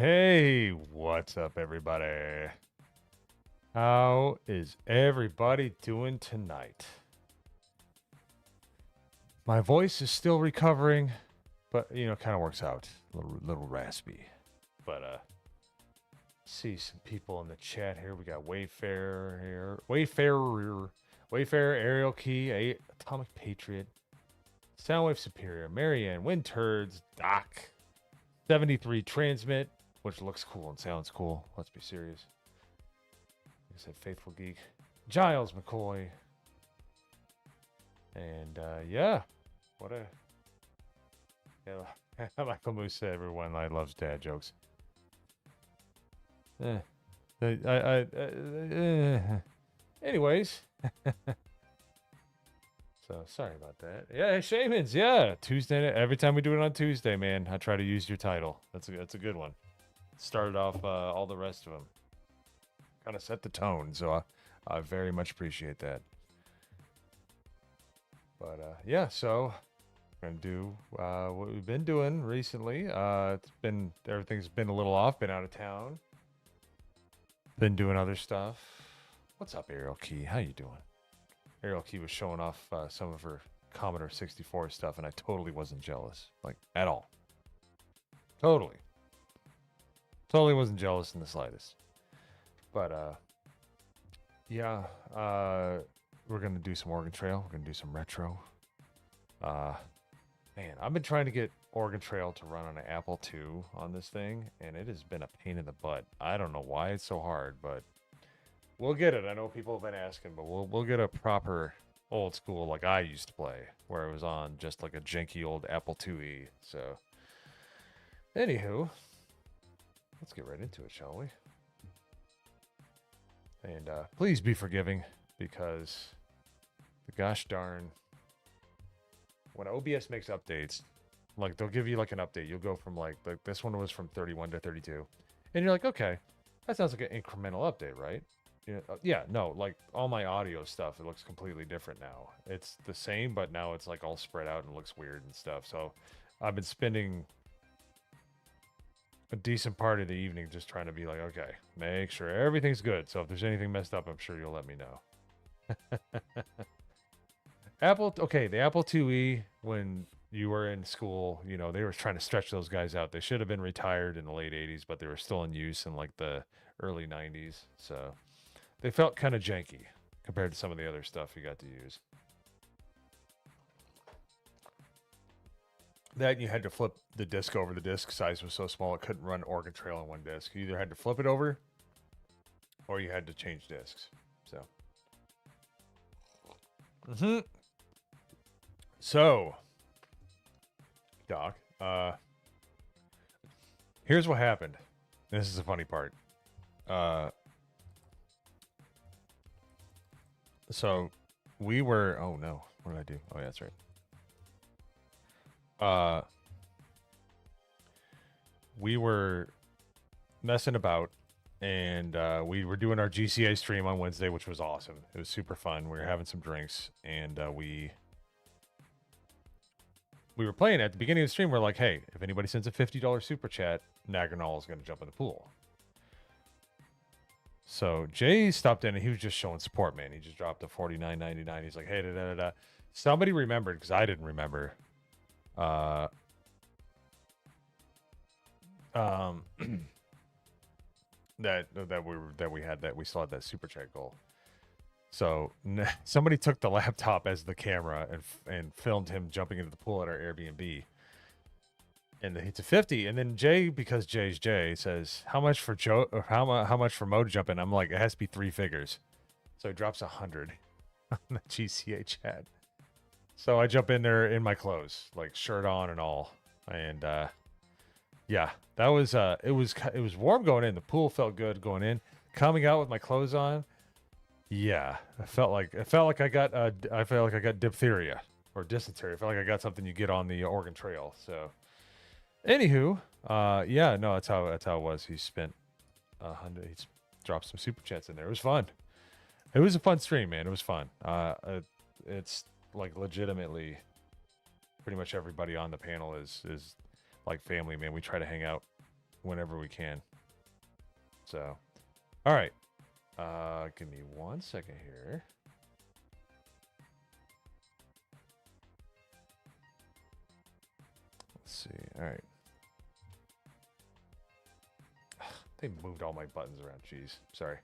Hey, what's up, everybody? How is everybody doing tonight? My voice is still recovering, but kind of works out. A little raspy. But see some people in the chat here. We got Wayfarer here. Wayfarer, Aerial Key, Atomic Patriot, Soundwave Superior, Marianne, Wind Turds, Doc, 73 Transmit, which looks cool and sounds cool. Let's be serious. Like I said, Faithful Geek, Giles McCoy, and yeah, what a Michael Moose said everyone loves dad jokes. Anyways, so sorry about that. Yeah, Shaemans. Yeah, Tuesday. Every time we do it on Tuesday, man, I try to use your title. That's a good one. Started off all the rest of them. Kind of set the tone, so I very much appreciate that. But yeah, so we're gonna do what we've been doing recently. Everything's been a little off. Been out of town. Been doing other stuff. What's up, Aerial Key? How you doing? Aerial Key was showing off some of her Commodore 64 stuff, and I totally wasn't jealous, like at all. Totally wasn't jealous in the slightest. But yeah, we're gonna do some Oregon Trail. We're gonna do some retro. Man, I've been trying to get Oregon Trail to run on an Apple II on this thing, and it has been a pain in the butt. I don't know why it's so hard, but we'll get it. I know people have been asking, but we'll get a proper old school like I used to play, where it was on just like a janky old Apple IIe. So, anywho, let's get right into it, shall we? And please be forgiving, because the gosh darn, when OBS makes updates, like they'll give you like an update. You'll go from like this one was from 31 to 32, and you're like, okay, that sounds like an incremental update, right? Yeah, no, like all my audio stuff, it looks completely different now. It's the same, but now it's like all spread out and looks weird and stuff. So I've been spending a decent part of the evening just trying to be like, okay, make sure everything's good. So if there's anything messed up, I'm sure you'll let me know. The Apple IIe, when you were in school, they were trying to stretch those guys out. They should have been retired in the late 80s, but they were still in use in like the early 90s. So they felt kind of janky compared to some of the other stuff you got to use. That you had to flip the disc over. The disc size was so small it couldn't run Oregon Trail on one disc. You either had to flip it over or you had to change discs. So, Doc, here's what happened. This is the funny part. So we were, oh no, what did I do? Oh yeah, that's right. We were messing about, and we were doing our GCA stream on Wednesday, which was awesome. It was super fun. We were having some drinks, and we were playing at the beginning of the stream. We're like, hey, if anybody sends a $50 super chat, Nagranol is going to jump in the pool. So Jay stopped in and he was just showing support, man. He just dropped a $49.99. He's like, hey, da-da-da-da. Somebody remembered, because I didn't remember. That we still had that super chat goal. So somebody took the laptop as the camera and filmed him jumping into the pool at our Airbnb. And it's a 50. And then Jay, because Jay's Jay, says, how much for Joe? Or how much for Mo to jump in? I'm like, it has to be 3 figures. So he drops 100 on the GCA chat. So I jump in there in my clothes, like shirt on and all. And yeah, that was it was warm going in. The pool felt good going in. Coming out with my clothes on, yeah, I felt like I got diphtheria or dysentery. I felt like I got something you get on the Oregon Trail. So, anywho, yeah, no, that's how it was. He spent 100. He dropped some super chats in there. It was fun. It was a fun stream, man. It was fun. It's like legitimately, pretty much everybody on the panel is like family, man. We try to hang out whenever we can. So, all right. Give me 1 second here. Let's see. All right. They moved all my buttons around. Jeez. Sorry.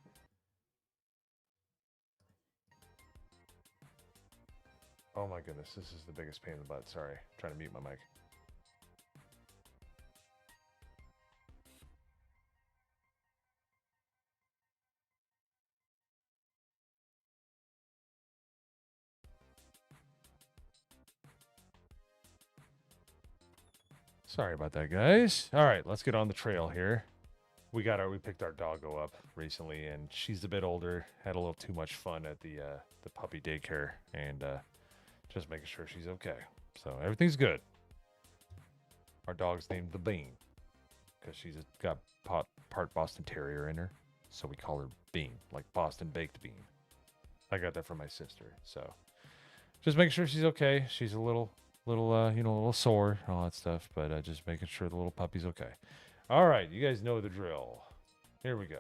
Oh my goodness. This is the biggest pain in the butt. Sorry. I'm trying to mute my mic. Sorry about that, guys. All right, let's get on the trail here. We picked our doggo up recently, and she's a bit older. Had a little too much fun at the puppy daycare, and just making sure she's okay. So everything's good. Our dog's named the Bean because she's got part Boston Terrier in her, so we call her Bean, like Boston baked bean. I got that from my sister. So just making sure she's okay. She's a little a little sore and all that stuff, but just making sure the little puppy's okay. All right, you guys know the drill. Here we go.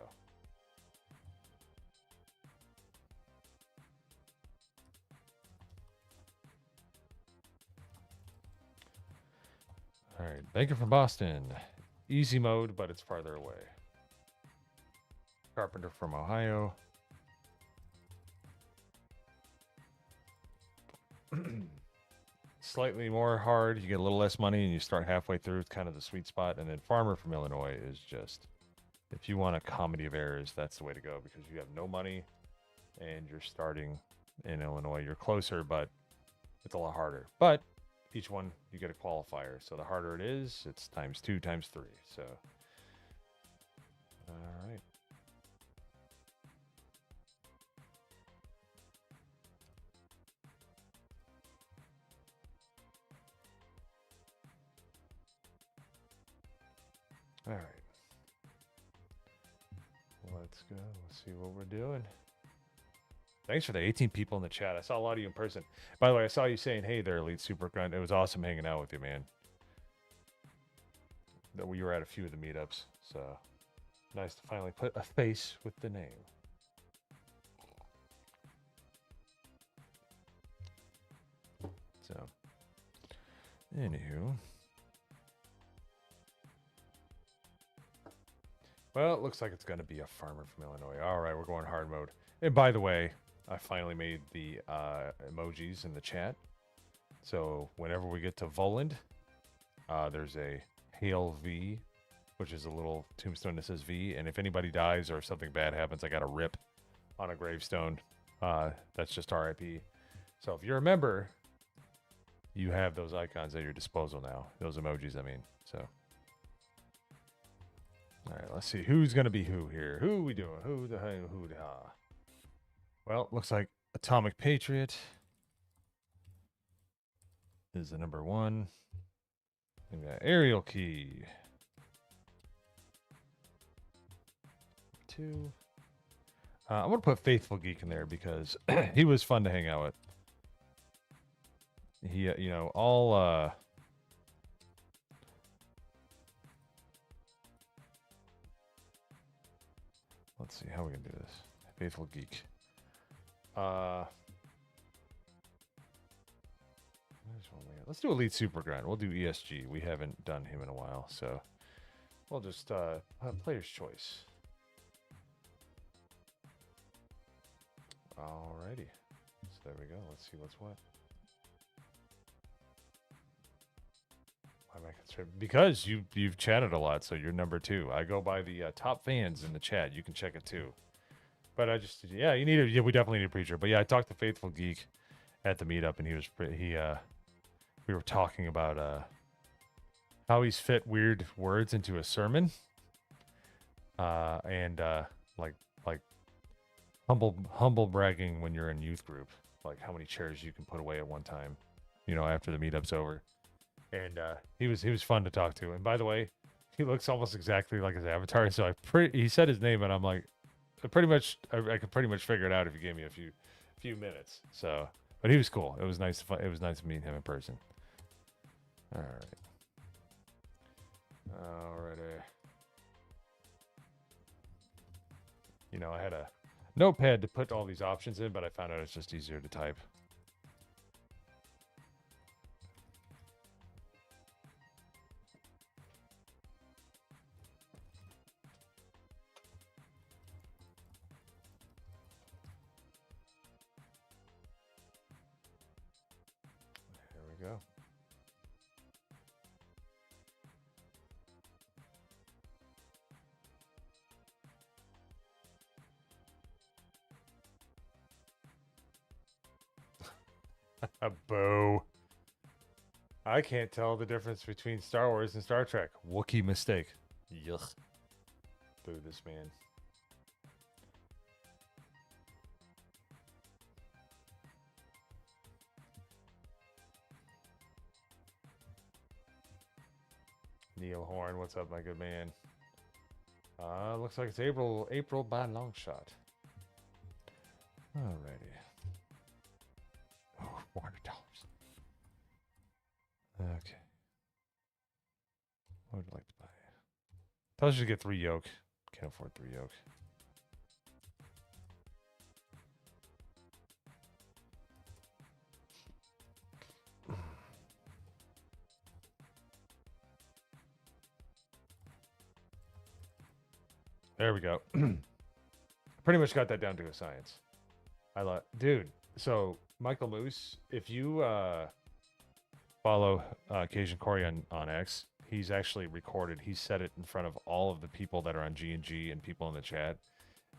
All right, banker from Boston. Easy mode, but it's farther away. Carpenter from Ohio. Slightly more hard. You get a little less money and you start halfway through. It's kind of the sweet spot. And then Farmer from Illinois is just, if you want a comedy of errors, that's the way to go because you have no money and you're starting in Illinois. You're closer, but it's a lot harder. But each one, you get a qualifier. So the harder it is, it's times 2, times 3. So, all right. All right. Let's go. Let's see what we're doing. Thanks for the 18 people in the chat. I saw a lot of you in person. By the way, I saw you saying, hey there, Elite Super Grunt. It was awesome hanging out with you, man. That we were at a few of the meetups. So nice to finally put a face with the name. So, anywho. Well, it looks like it's going to be a farmer from Illinois. All right, we're going hard mode. And by the way, I finally made the emojis in the chat. So whenever we get to Voland, there's a Hail V, which is a little tombstone that says V. And if anybody dies or if something bad happens, I got a rip on a gravestone. That's just RIP. So if you're a member, you have those icons at your disposal now. Those emojis, I mean. So. All right, let's see who's gonna be who here. Who we doing? Who the hell? Who the ha? Well, looks like Atomic Patriot is the number 1. We got Aerial Key. 2. I'm gonna put Faithful Geek in there because he was fun to hang out with. He, all let's see how we can do this. Faithful Geek. Let's do Elite Super Grind. We'll do ESG. We haven't done him in a while, so we'll just player's choice. Alrighty. So there we go. Let's see what's what. Because you've chatted a lot, so you're number 2. I go by the top fans in the chat. You can check it too. But I just we definitely need a preacher. But yeah, I talked to Faithful Geek at the meetup, and we were talking about how he's fit weird words into a sermon, and like humble bragging when you're in youth group, like how many chairs you can put away at one time, after the meetup's over. And he was fun to talk to. And by the way, he looks almost exactly like his avatar. So he said his name, and I'm like, I could pretty much figure it out if you gave me a few minutes. So, but he was cool. It was nice. It was nice to meet him in person. All right. Alrighty. You know, I had a notepad to put all these options in, but I found out it's just easier to type. There we go. A boo. I can't tell the difference between Star Wars and Star Trek. Wookiee mistake. Yuck. Boo this man. Neil Horn, what's up, my good man? Looks like it's April by a long shot. Alrighty. Oh, $400. Okay. What would I like to buy? Tells you to get 3 yoke. Can't afford 3 yoke. There we go. Pretty much got that down to a science. I love, dude. So Michael Moose, if you follow Cajun Corey on X, he's actually recorded. He said it in front of all of the people that are on G&G and people in the chat,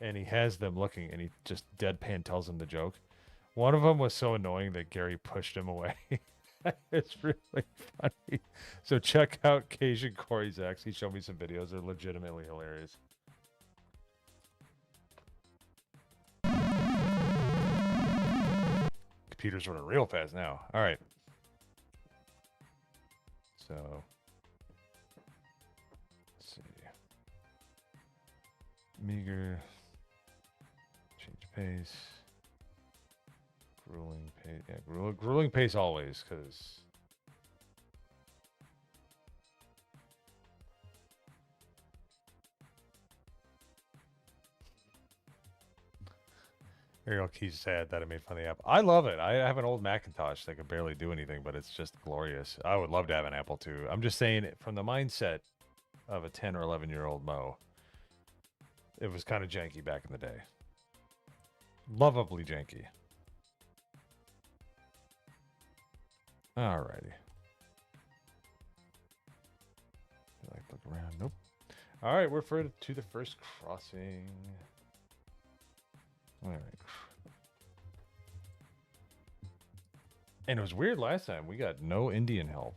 and he has them looking, and he just deadpan tells them the joke. One of them was so annoying that Gary pushed him away. It's really funny. So check out Cajun Corey's X. He showed me some videos. They're legitimately hilarious. Computer's running real fast now. All right. So, let's see. Meager. Change pace. Grueling pace. Yeah, grueling pace always, because... Ariel Key's sad that I made fun of the app. I love it. I have an old Macintosh that can barely do anything, but it's just glorious. I would love to have an Apple too. I'm just saying, from the mindset of a 10 or 11-year-old Mo, it was kind of janky back in the day. Lovably janky. Alrighty. Like, look around. Nope. All right, we're to the first crossing. All right. And it was weird last time. We got no Indian help.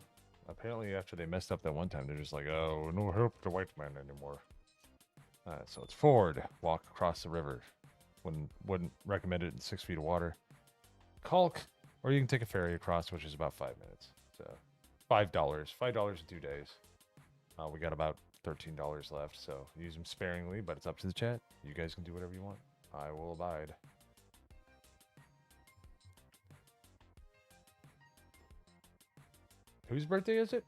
Apparently, after they messed up that one time, they're just like, oh, no help to white man anymore. All right, so it's forward. Walk across the river. Wouldn't recommend it in 6 feet of water. Caulk, or you can take a ferry across, which is about 5 minutes. So $5. $5 in 2 days. We got about $13 left, so use them sparingly, but it's up to the chat. You guys can do whatever you want. I will abide. Whose birthday is it?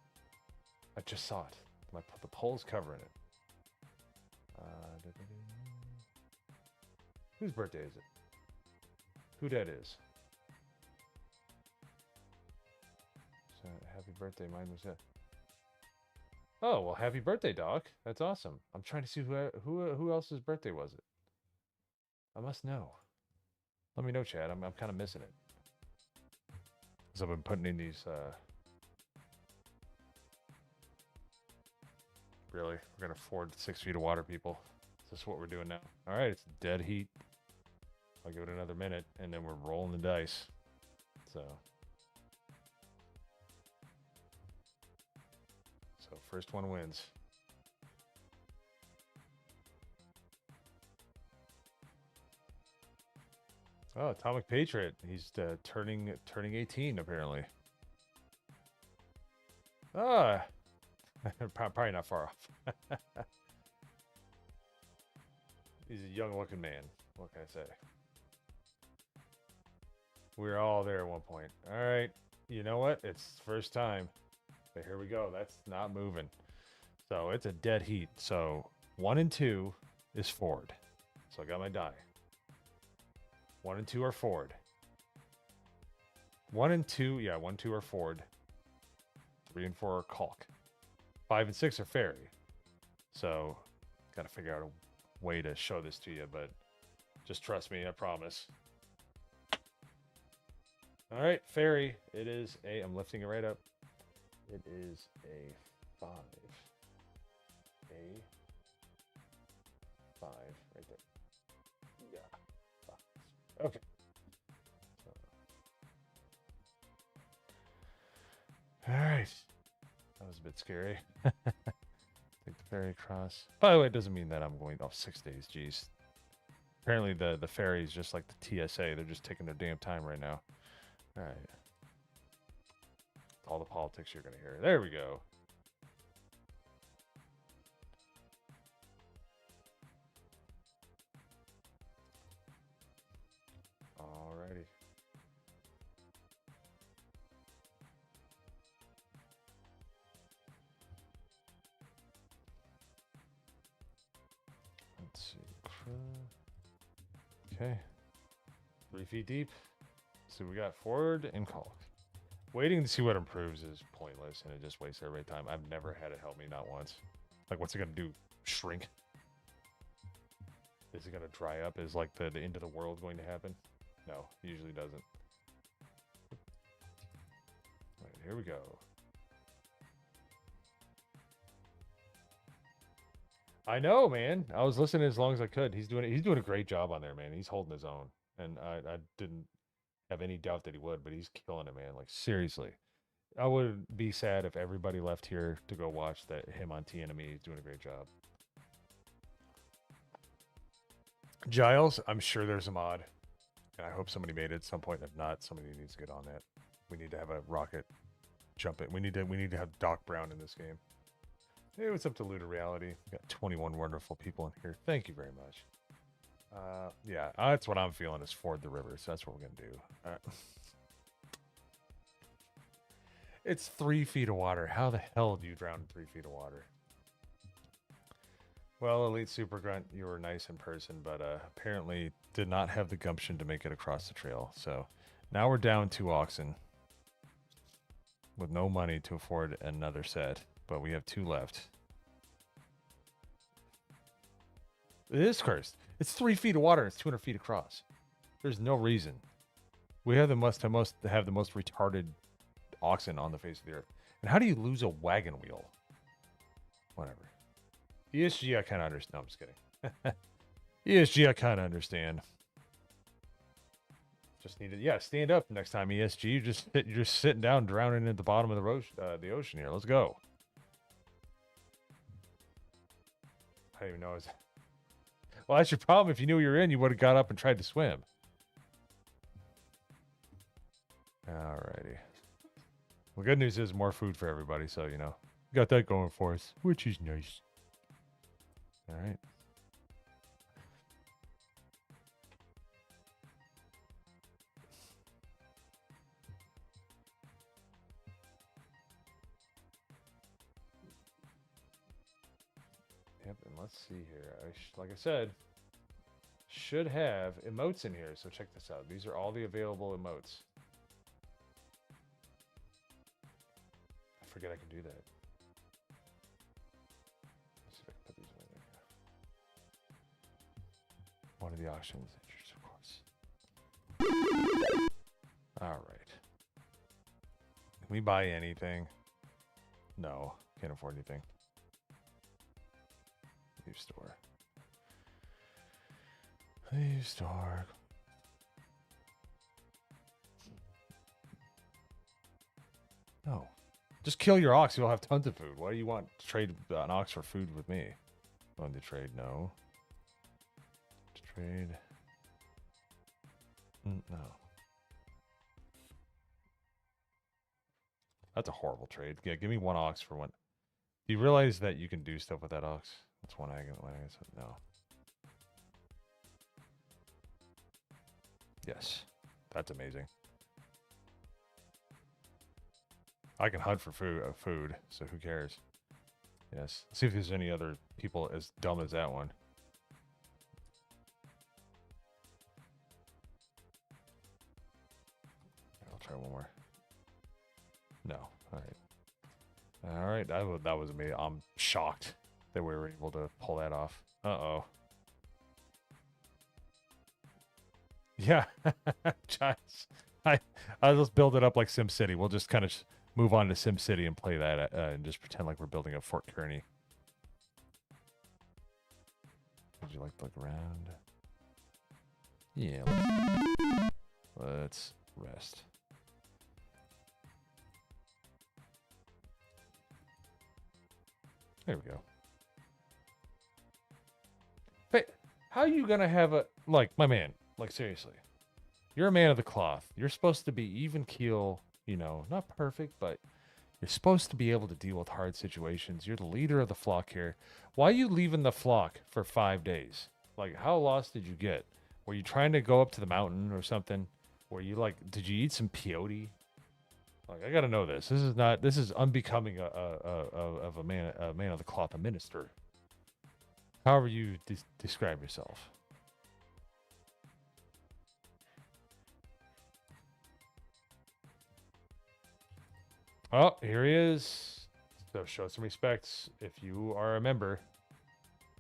I just saw it. The poll's covering it. Whose birthday is it? Who that is? So happy birthday. Mine was it. Oh, well, happy birthday, Doc. That's awesome. I'm trying to see who else's birthday was it. I must know. Let me know, Chad. I'm kind of missing it. Because I've been putting in these... Really? We're going to ford 6 feet of water, people. Is this what we're doing now? All right, it's dead heat. I'll give it another minute, and then we're rolling the dice. So first one wins. Oh, Atomic Patriot. He's turning 18, apparently. Ah, probably not far off. He's a young-looking man. What can I say? We were all there at one point. All right. You know what? It's first time. But here we go. That's not moving. So it's a dead heat. So 1 and 2 is forward. So I got my die. 1 and 2 are forward. 1 and 2, yeah, 1, 2 are forward. 3 and 4 are caulk. 5 and 6 are fairy. So, gotta figure out a way to show this to you, but just trust me, I promise. All right, fairy. It is a, I'm lifting it right up. It is a 5. A 5 right there. Yeah. 5. Okay. All right. That was a bit scary. Take the ferry across. By the way, it doesn't mean that I'm going off 6 days. Jeez. Apparently the ferry is just like the TSA. They're just taking their damn time right now. All right. All the politics you're going to hear. There we go. Alrighty. Let's see. Okay. 3 feet deep. So we got forward and caulk. Waiting to see what improves is pointless and it just wastes everybody's time. I've never had it help me, not once. Like, what's it going to do? Shrink? Is it going to dry up? Is like the end of the world going to happen? No, it usually doesn't. All right, here we go. I know, man. I was listening as long as I could. He's doing a great job on there, man. He's holding his own. And I didn't have any doubt that he would, but he's killing it, man. Like, seriously. I would be sad if everybody left here to go watch him on TNME. He's doing a great job. Giles, I'm sure there's a mod. And I hope somebody made it at some point. If not, somebody needs to get on that. We need to have a rocket jump it. We need to have Doc Brown in this game. Hey, what's up to Luda Reality? We got 21 wonderful people in here. Thank you very much. Yeah, that's what I'm feeling is ford the river. So that's what we're going to do. It's 3 feet of water. How the hell do you drown in 3 feet of water? Well, Elite Super Grunt, you were nice in person, but apparently did not have the gumption to make it across the trail. So now we're down 2 oxen with no money to afford another set, but we have 2 left. It is cursed. It's 3 feet of water. And it's 200 feet across. There's no reason. We have the most retarded oxen on the face of the earth. And how do you lose a wagon wheel? Whatever. ESG, I kind of understand. No, I'm just kidding. ESG, I kind of understand. Just need to, yeah, stand up next time, ESG. You're just sitting down, drowning at the bottom of the ocean here. Let's go. I don't even know. Well, that's your problem. If you knew you were in, you would have got up and tried to swim. Alrighty. Well, good news is more food for everybody, so, you know, got that going for us, which is nice. All right. Yep, and let's see here. Like I said, should have emotes in here, so check this out. These are all the available emotes. I forget I can do that. Let's see if I can put these in there. One of the auctions, interest, of course. All right. Can we buy anything? No, can't afford anything. Leave store. Leave store. No. Just kill your ox. You'll have tons of food. Why do you want to trade an ox for food with me? Want to trade? No. To trade. No. That's a horrible trade. Yeah, give me 1 ox for 1. Do you realize that you can do stuff with that ox? That's 1 egg. No. Yes. That's amazing. I can hunt for food, so who cares? Yes. Let's see if there's any other people as dumb as that one. try one more. No. All right. All right. That was me. I'm shocked that we were able to pull that off. Uh-oh. Yeah. Guys, I'll just build it up like SimCity. We'll just kind of move on to SimCity and play that and just pretend like we're building up Fort Kearney. Would you like to look around? Yeah. Let's rest. There we go. Hey, how are you gonna have a like my man? Like seriously, you're a man of the cloth. You're supposed to be even keel. You know, not perfect, but you're supposed to be able to deal with hard situations. You're the leader of the flock here. Why are you leaving the flock for 5 days? Like, how lost did you get? Were you trying to go up to the mountain or something? Were you like, did you eat some peyote? Like, I gotta know this. This is unbecoming of a man of the cloth, a minister. However you describe yourself. Oh, here he is. So show some respects. If you are a member,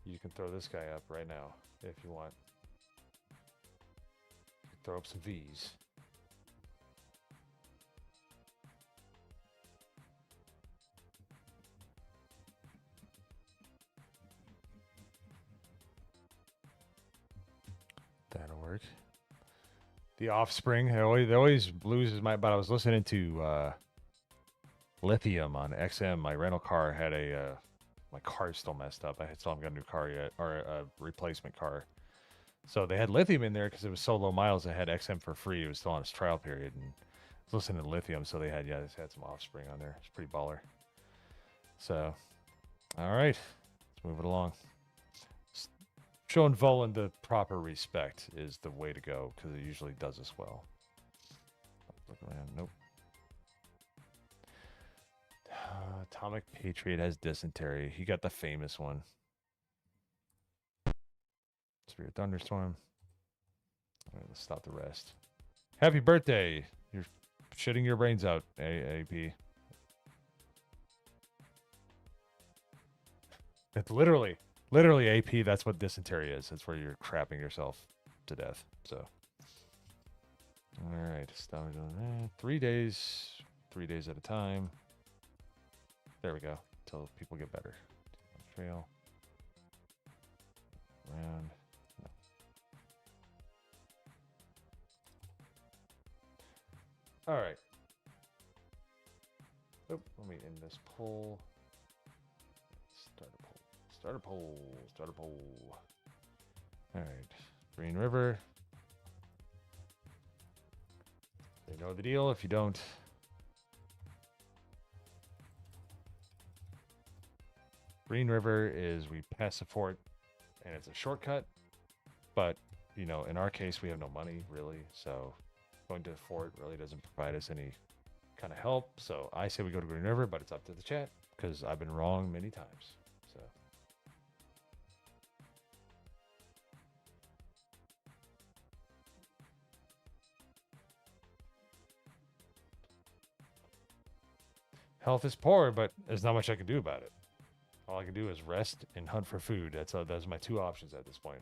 you can throw this guy up right now if you want. Throw up some V's. That'll work. The Offspring. They always loses my. But I was listening to Lithium on XM. My rental car had a. My car's still messed up. I still haven't got a new car yet, or a replacement car. So they had Lithium in there because it was so low miles. I had XM for free. It was still on its trial period, and I was listening to Lithium. So they had some Offspring on there. It's pretty baller. So, all right, let's move it along. Showing Volan the proper respect is the way to go because it usually does us well. Look around. Nope. Atomic Patriot has dysentery. He got the famous one. Spirit Thunderstorm. All right, let's stop the rest. Happy birthday. You're shitting your brains out, AP. It's literally AP. That's what dysentery is. It's where you're crapping yourself to death. So, all right, stop doing that. 3 days, 3 days at a time. There we go. Until people get better. Trail. Round. No. All right. Oh, let me end this poll. Start a poll. Start a poll. Start a poll. All right. Green River. You know the deal. If you don't, Green River is we pass the fort, and it's a shortcut. But you know, in our case, we have no money really, so going to the fort really doesn't provide us any kind of help. So I say we go to Green River, but it's up to the chat because I've been wrong many times. So. Health is poor, but there's not much I can do about it. All I can do is rest and hunt for food. Those are my two options at this point.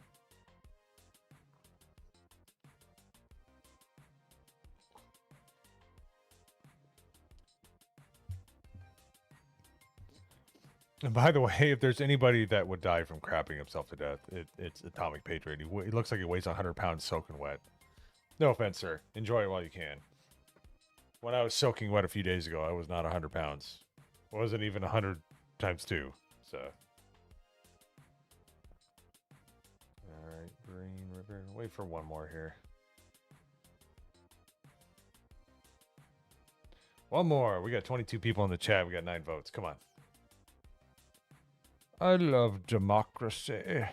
And by the way, if there's anybody that would die from crapping himself to death, it's Atomic Patriot. He looks like he weighs 100 pounds soaking wet. No offense, sir. Enjoy it while you can. When I was soaking wet a few days ago, I was not 100 pounds. It wasn't even 100 times 2. So. Alright, Green River. Wait for one more here. One more. We got 22 people in the chat. We got 9 votes. Come on. I love democracy.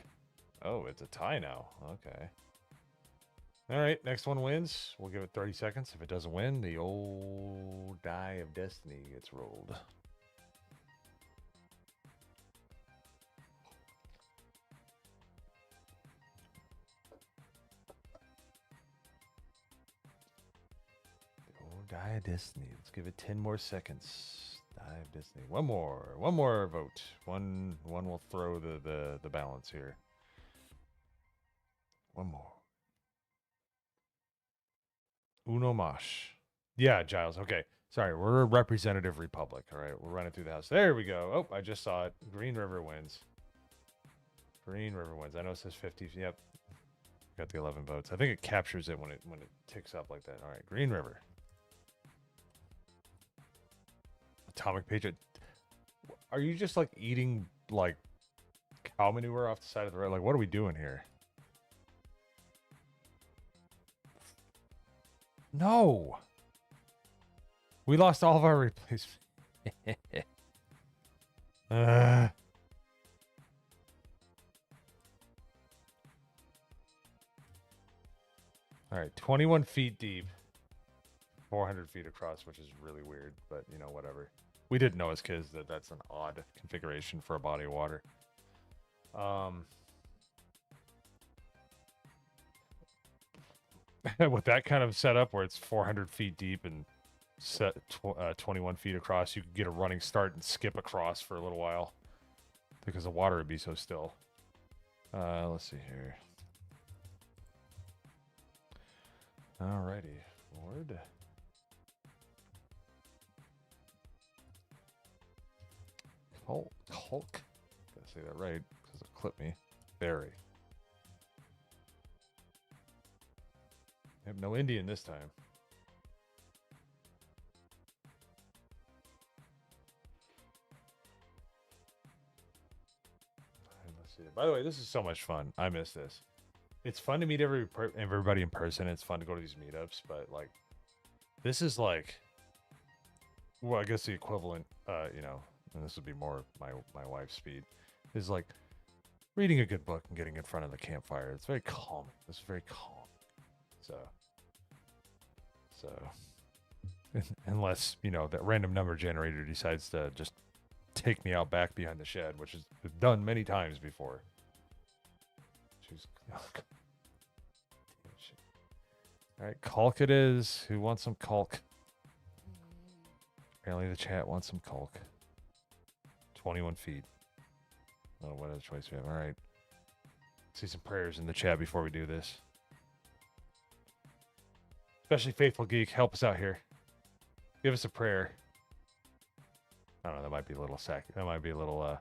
Oh, it's a tie now. Okay. All right, next one wins. We'll give it 30 seconds. If it doesn't win, the old die of destiny gets rolled. Die Die Disney. Let's give it 10 more seconds. Die Disney. One more vote. One will throw the balance here. One more. Uno Mosh. Yeah, Giles. Okay. Sorry, we're a representative republic. All right, we're running through the house. There we go. Oh, I just saw it. Green River wins. Green River wins. I know it says 50. Yep. Got the 11 votes. I think it captures it when it ticks up like that. All right, Green River. Atomic Patriot. Are you just like eating like cow manure off the side of the road? Like, what are we doing here? No. We lost all of our replacements. All right, 21 feet deep, 400 feet across, which is really weird, but you know, whatever. We didn't know as kids that that's an odd configuration for a body of water. With that kind of setup where it's 400 feet deep and set 21 feet across, you could get a running start and skip across for a little while because the water would be so still. Let's see here. Alrighty, Lord. Hulk. Gotta say that right because it'll clip me. Barry. Yep, no Indian this time. Let's see. By the way, this is so much fun. I miss this. It's fun to meet everybody in person. It's fun to go to these meetups, but like, this is like, well, I guess the equivalent, you know, and this would be more my wife's speed, is like reading a good book and getting in front of the campfire. It's very calming. It's very calm. So, unless, you know, that random number generator decides to just take me out back behind the shed, which is done many times before. She's... All right, Caulk it is. Who wants some Caulk? Apparently the chat wants some Caulk. 21 feet. Oh, what other choice we have? All right. See some prayers in the chat before we do this. Especially Faithful Geek, help us out here. Give us a prayer. I don't know, that might be a little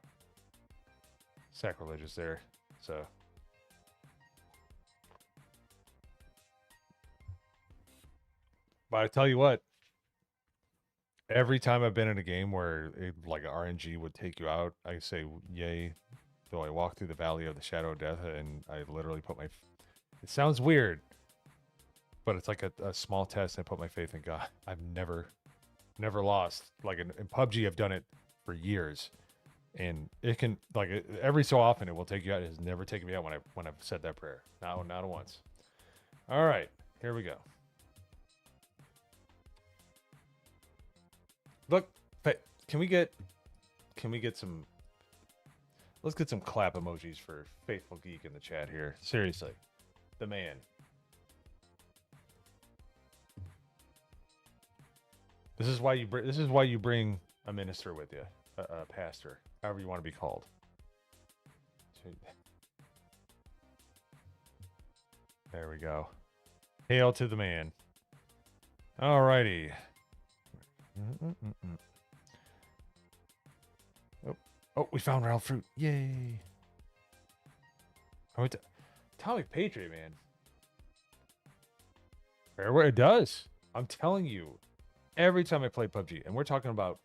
sacrilegious there. So but I tell you what, every time I've been in a game where like RNG would take you out, I say, yay, though I walk through the valley of the shadow of death, and I literally put my... It sounds weird, but it's like a small test. I put my faith in God. I've never lost. Like in PUBG, I've done it for years, and it can, like, every so often it will take you out. It has never taken me out when I've said that prayer. Not once. All right, here we go. Look, can we get some... Let's get some clap emojis for Faithful Geek in the chat here. Seriously, the man. This is why you bring a minister with you, a pastor, however you want to be called. There we go. Hail to the man. Alrighty. Oh, we found wild fruit. Yay. Atomic Patriot, man. Where it does. I'm telling you. Every time I play PUBG, and we're talking about,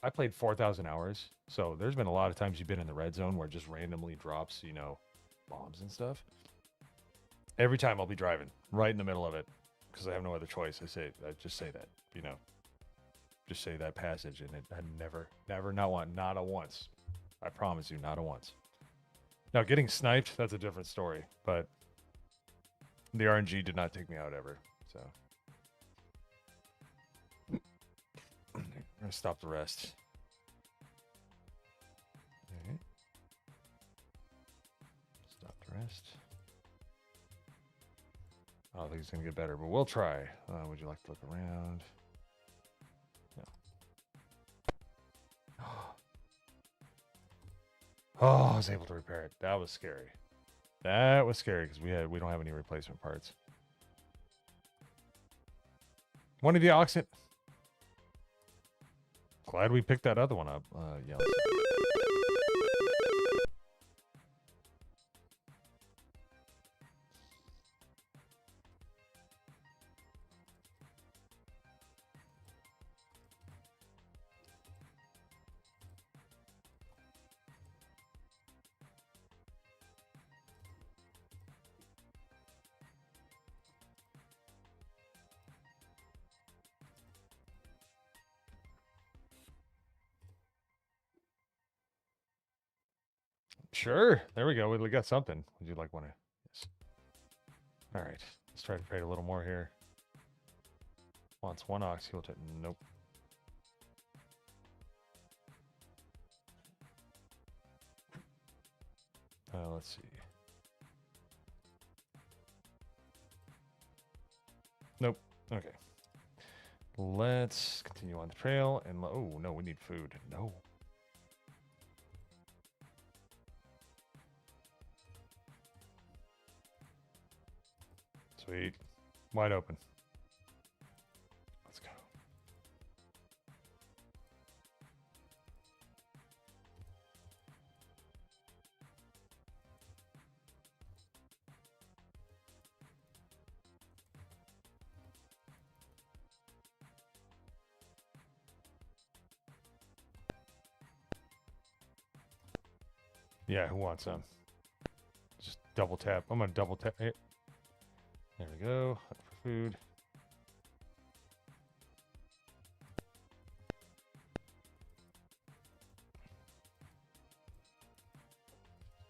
I played 4,000 hours, so there's been a lot of times you've been in the red zone where it just randomly drops, you know, bombs and stuff. Every time I'll be driving right in the middle of it because I have no other choice. I just say that, you know, just say that passage, and I never, not a once. I promise you, not a once. Now, getting sniped, that's a different story, but the RNG did not take me out ever, so. I'm gonna stop the rest. Okay. Stop the rest. I don't think it's gonna get better, but we'll try. Would you like to look around? Oh, I was able to repair it. That was scary. That was scary because we don't have any replacement parts. One of the oxen. Glad we picked that other one up. Yeah. Sure. There we go. We got something. Would you like one? Yes. All right. Let's try to trade a little more here. Wants one ox. He'll take. Nope. Let's see. Nope. Okay. Let's continue on the trail and oh no, we need food. No. Sweet. Wide open. Let's go. Yeah, who wants some? Just double tap. I'm gonna double tap it. There we go. For food.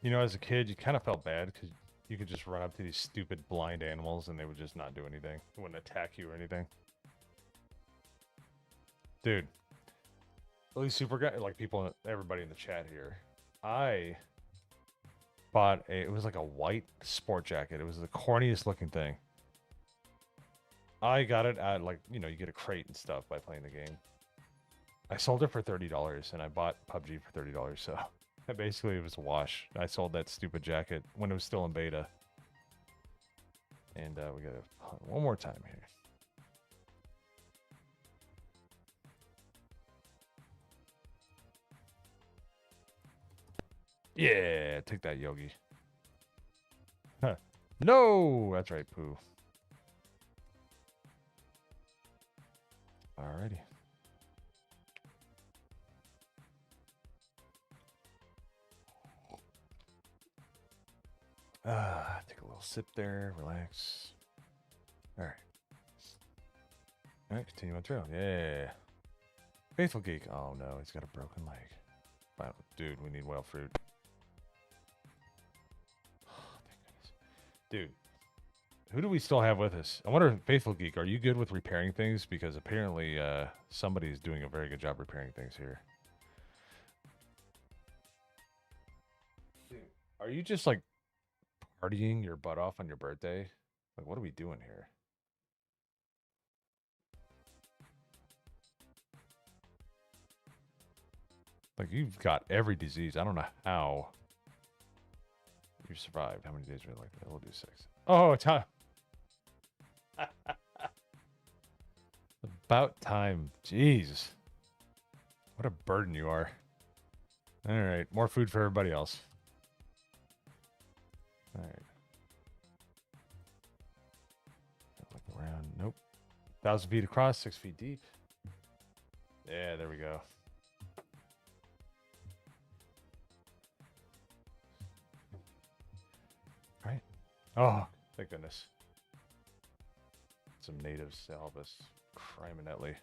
You know, as a kid, you kind of felt bad because you could just run up to these stupid blind animals and they would just not do anything. They wouldn't attack you or anything. Dude. At least super guy, like people, everybody in the chat here. I bought it was like a white sport jacket. It was the corniest looking thing. I got it at like, you know, you get a crate and stuff by playing the game. I sold it for $30 and I bought PUBG for $30. So basically it was a wash. I sold that stupid jacket when it was still in beta. And we got to hunt one more time here. Yeah, take that, Yogi. Huh. No, that's right, Pooh. Alrighty. Take a little sip there, relax. Alright. Alright, continue on trail. Yeah. Faithful Geek. Oh no, he's got a broken leg. Wow, dude, we need wild fruit. Oh, thank goodness. Dude, who do we still have with us? I wonder, Faithful Geek, are you good with repairing things? Because apparently somebody's doing a very good job repairing things here. Dude, are you just like partying your butt off on your birthday? Like, what are we doing here? Like, you've got every disease. I don't know how you survived. How many days were like that? We'll do 6. Oh, time. About time. Jeez. What a burden you are. All right. More food for everybody else. All right. Look around. Nope. 1,000 feet across, 6 feet deep. Yeah, there we go. All right. Oh, thank goodness. Some natives to help us. Criminally.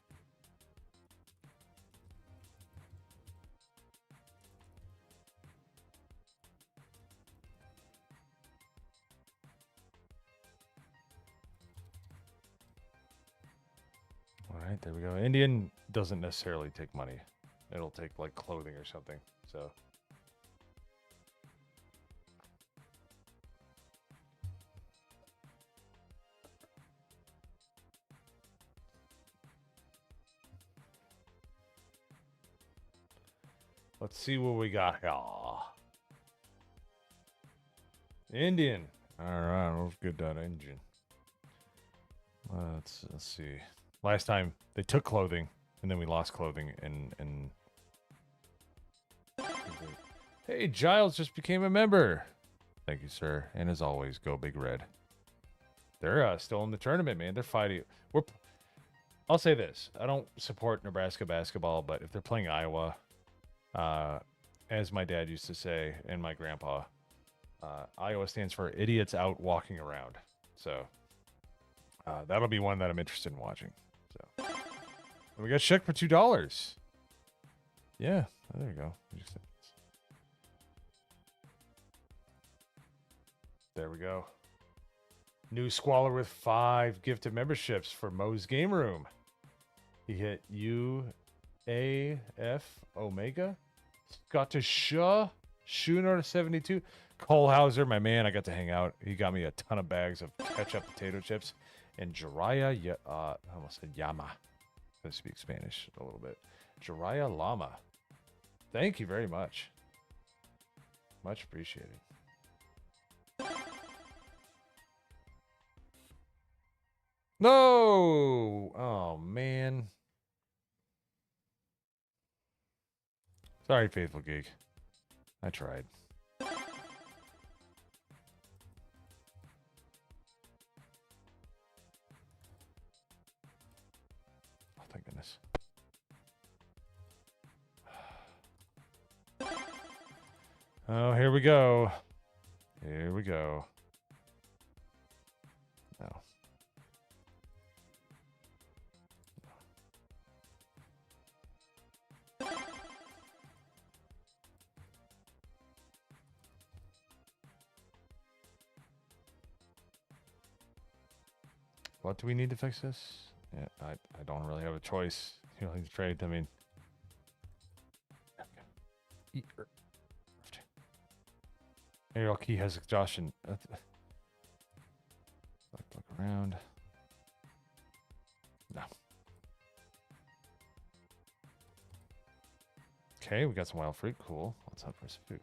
All right, there we go. Indian doesn't necessarily take money. It'll take like clothing or something. So. Let's see what we got. Aw. Indian. All right, that was good. Indian. Let's see. Last time they took clothing, and then we lost clothing, and. Hey, Giles just became a member. Thank you, sir. And as always, go Big Red. They're still in the tournament, man. They're fighting. I'll say this: I don't support Nebraska basketball, but if they're playing Iowa, as my dad used to say, and my grandpa, Iowa stands for idiots out walking around. So that'll be one that I'm interested in watching. So and we got checked for $2. Yeah, there you go. There we go. New Squaller with 5 gifted memberships for Mo's Game Room. He hit UAF Omega. Got to Schooner 72. Cole Hauser, my man, I got to hang out. He got me a ton of bags of ketchup potato chips. And Jiraiya, I almost said Yama. I speak Spanish a little bit. Jiraiya Lama. Thank you very much. Much appreciated. No! Oh, man. Sorry, Faithful Geek. I tried. Oh, thank goodness. Oh, here we go. Here we go. No. What do we need to fix this? Yeah, I don't really have a choice. You know, he's trade. I mean, Ariel Key has exhaustion. Look around. No. Okay, we got some wild fruit. Cool. Let's hunt for some food.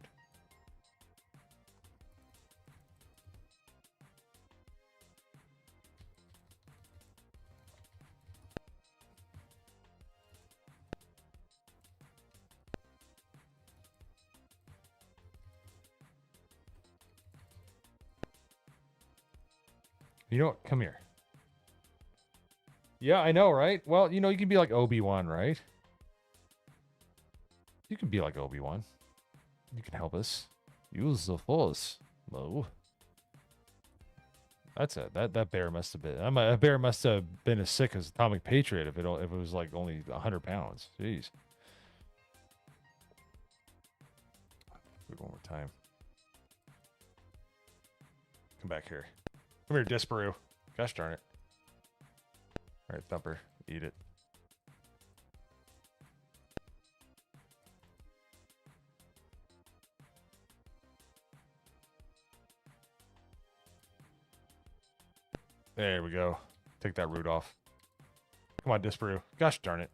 You know what? Come here. Yeah, I know, right? Well, you know, you can be like Obi-Wan, right? You can be like Obi-Wan. You can help us. Use the Force. No. That's it. That bear must have been. A bear must have been as sick as Atomic Patriot if it was like only 100 pounds. Jeez. One more time. Come back here. Come here, Disparu. Gosh darn it. All right, Thumper. Eat it. There we go. Take that root off. Come on, Disparu. Gosh darn it.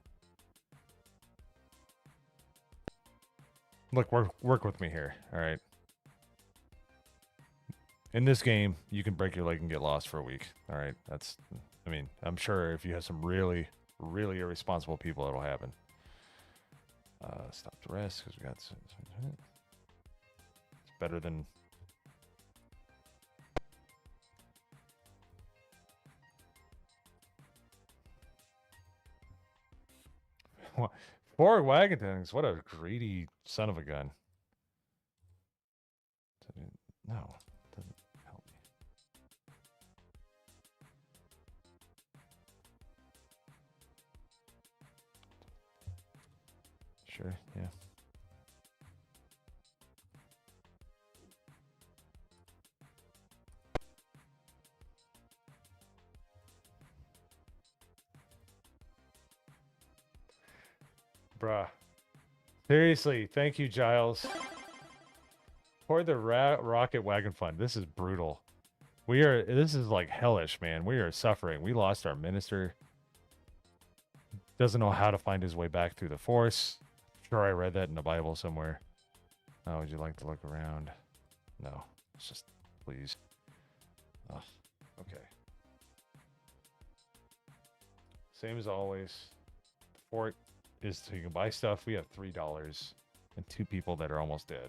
Look, work with me here. All right. In this game, you can break your leg and get lost for a week. All right. I mean, I'm sure if you have some really, really irresponsible people, it'll happen. Stop the rest because we got. It's better than. Four wagon things. What a greedy son of a gun. No, doesn't help me. Sure, yeah. Bruh. Seriously, thank you, Giles. For the Rocket Wagon Fund. This is brutal. This is like hellish, man. We are suffering. We lost our minister. Doesn't know how to find his way back through the Force. Sure, I read that in the Bible somewhere. Oh, would you like to look around? No. It's just please. Ugh, okay. Same as always. The fort is so you can buy stuff. We have $3 and 2 people that are almost dead.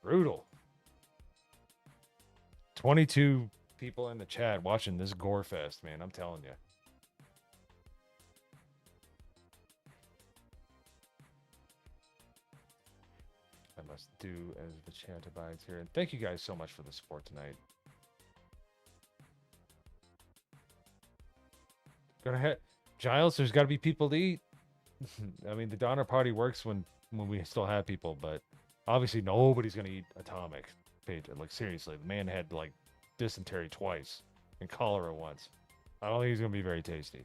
Brutal. 22 people in the chat watching this gore fest, man. I'm telling you. I must do as the chat abides here. And thank you guys so much for the support tonight. Gonna hit Giles, there's gotta be people to eat. I mean, the Donner Party works when we still have people, but obviously nobody's gonna eat Atomic. Like seriously, the man had like dysentery twice and cholera once. I don't think he's gonna be very tasty.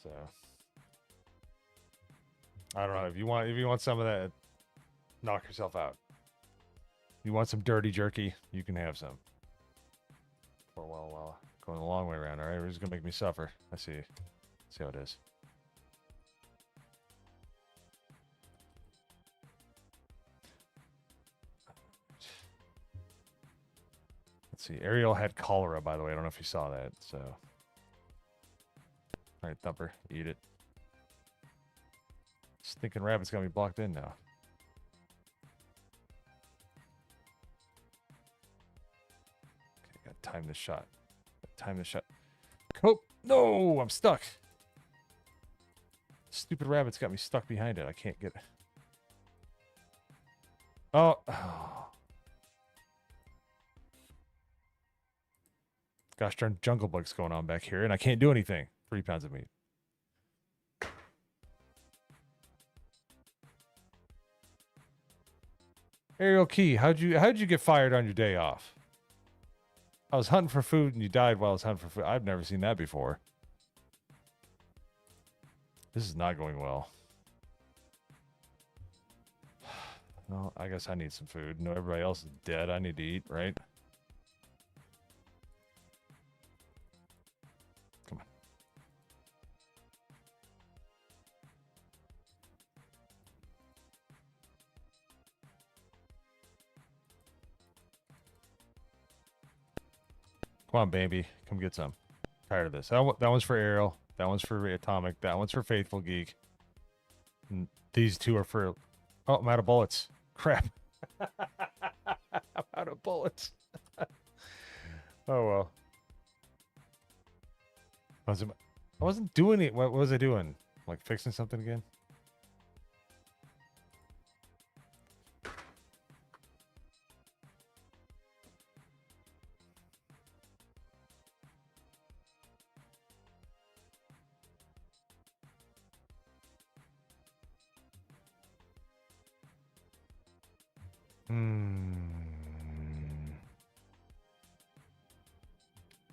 So I don't know. If you want some of that, knock yourself out. You want some dirty jerky, you can have some. For a while, going the long way around. All right, it's gonna make me suffer. I see. See how it is. Let's see. Ariel had cholera, by the way. I don't know if you saw that. So, all right, Thumper, eat it. Stinking rabbit's gonna be blocked in now. Okay, gotta time this shot. Time this shot. Cope! No, I'm stuck. Stupid rabbit's got me stuck behind it. I can't get. Oh. Gosh darn jungle bugs going on back here, and I can't do anything. 3 pounds of meat. Ariel Key, how'd you get fired on your day off? I was hunting for food and you died while I was hunting for food. I've never seen that before. This is not going well. Well, I guess I need some food. No, everybody else is dead. I need to eat, right? Come on. Come on, baby. Come get some. Tired of this. That one's for Ariel. That one's for Atomic. That one's for Faithful Geek. And these 2 are for... Oh, I'm out of bullets. Crap. I'm out of bullets. Oh, well. I wasn't doing it. What was I doing? Like fixing something again?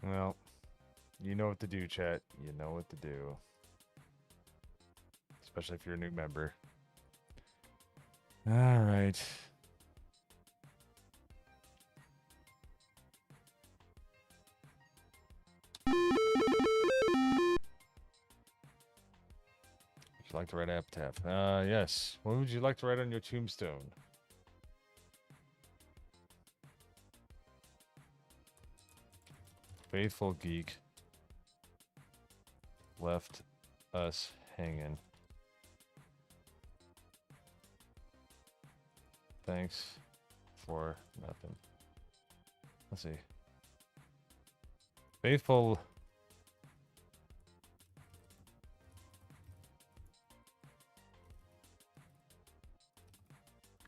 Well, you know what to do, chat. You know what to do. Especially if you're a new member. All right. Would you like to write epitaph? Yes. What would you like to write on your tombstone? Faithful Geek left us hanging. Thanks for nothing. Let's see. Faithful.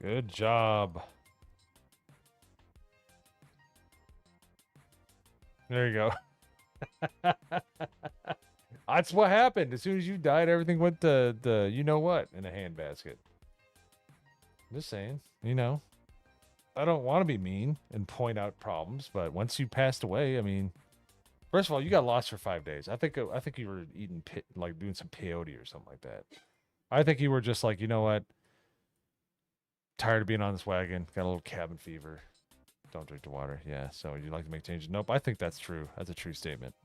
Good job. There you go. That's what happened. As soon as you died, everything went to the you know what in a handbasket. I'm just saying, you know. I don't want to be mean and point out problems, but once you passed away, I mean, first of all, you got lost for 5 days. I think you were eating like doing some peyote or something like that. I think you were just like, you know what? Tired of being on this wagon. Got a little cabin fever. Don't drink the water. Yeah. So you'd like to make changes? Nope. I think that's true. That's a true statement.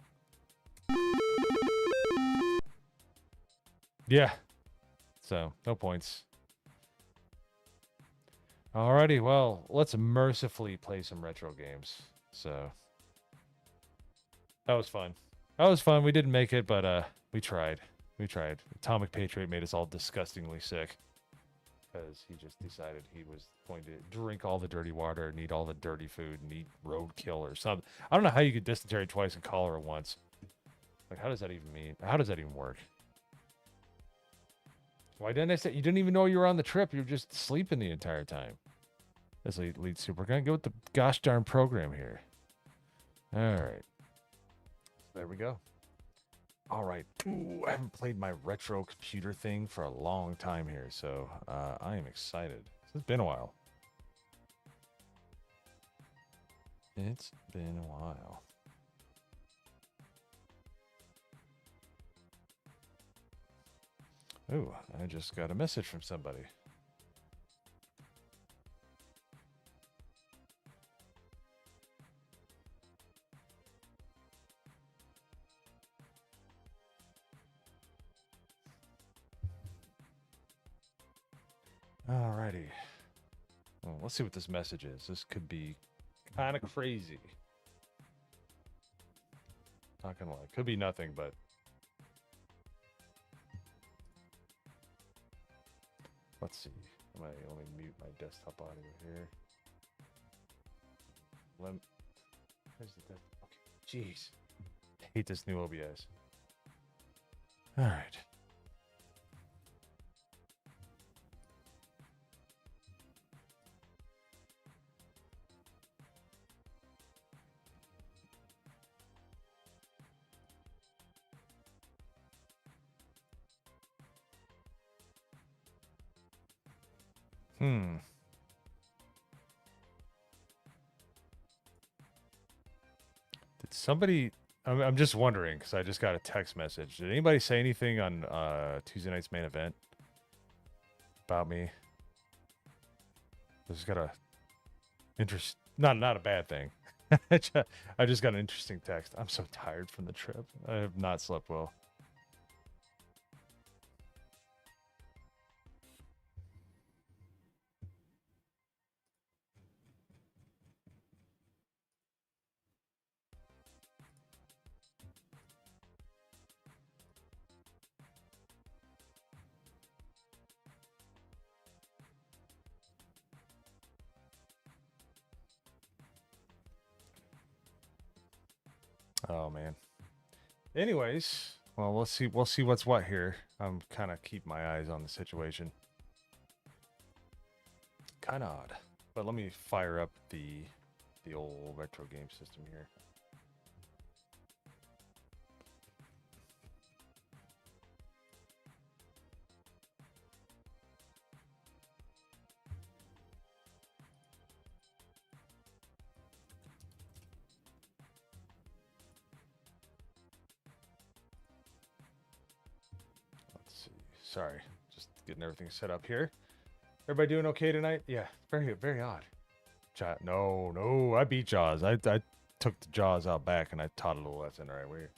Yeah. So, no points. Alrighty, well, let's mercifully play some retro games. So, that was fun. That was fun. We didn't make it, but we tried. We tried. Atomic Patriot made us all disgustingly sick because he just decided he was going to drink all the dirty water and eat all the dirty food and eat roadkill or something. I don't know how you get dysentery twice and cholera once. Like, how does that even mean? How does that even work? Why didn't I say you didn't even know you were on the trip? You were just sleeping the entire time. This lead super. We're gonna go with the gosh darn program here. All right. There we go. All right. Ooh, I haven't played my retro computer thing for a long time here, so I am excited. It's been a while. It's been a while. Ooh, I just got a message from somebody. Alrighty. Well, let's see what this message is. This could be kind of crazy. Not gonna lie. Could be nothing, but... Let's see. I might only mute my desktop audio here. Where's the desktop? Okay. Jeez. I hate this new OBS. Alright. Did somebody... I'm just wondering, because I just got a text message. Did anybody say anything on Tuesday night's main event about me? I just got a... Not a bad thing. I just got an interesting text. I'm so tired from the trip. I have not slept well. Oh man. Anyways, well, we'll see what's what here. I'm kind of keep my eyes on the situation. Kind of odd. But let me fire up the old retro game system here. Sorry, just getting everything set up here. Everybody doing okay tonight? Yeah, very odd. No, I beat Jaws. I took the Jaws out back and I taught it a little lesson. All right, we're...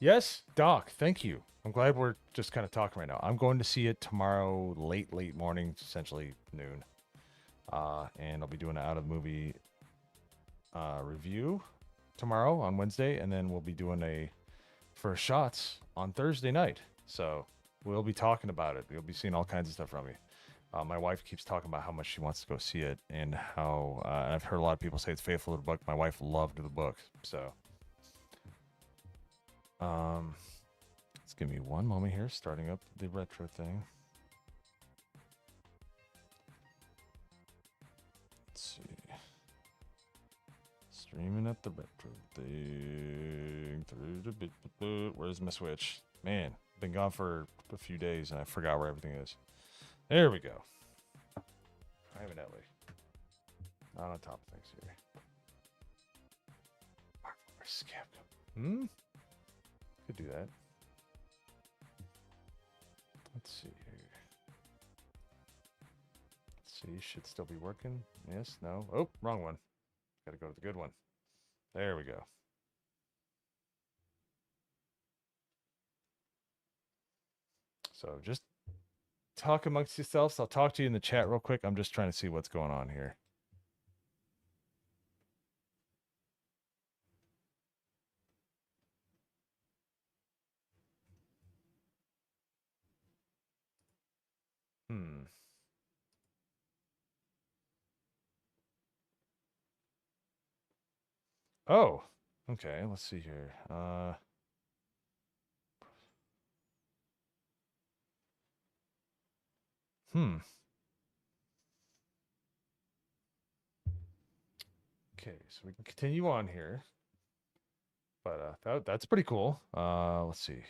Yes, Doc, thank you. I'm glad we're just kind of talking right now. I'm going to see it tomorrow, late morning, essentially noon. And I'll be doing an out-of-movie review tomorrow on Wednesday, and then we'll be doing a first shots on Thursday night. So... we'll be talking about it. You'll be seeing all kinds of stuff from me. My wife keeps talking about how much she wants to go see it and how I've heard a lot of people say it's faithful to the book. My wife loved the book. So, let's give me one moment here, starting up the retro thing. Let's see. Streaming up the retro thing through the bit. Where's my Switch? Man. Been gone for a few days and I forgot where everything is. There we go. Evidently. Not on top of things here. Skip. Could do that. Let's see here. Let's see, should still be working. Yes, no. Oh, wrong one. Gotta go to the good one. There we go. So just talk amongst yourselves. I'll talk to you in the chat real quick. I'm just trying to see what's going on here. Hmm. Oh, okay. Let's see here. Hmm. Okay, so we can continue on here. But that's pretty cool. Let's see.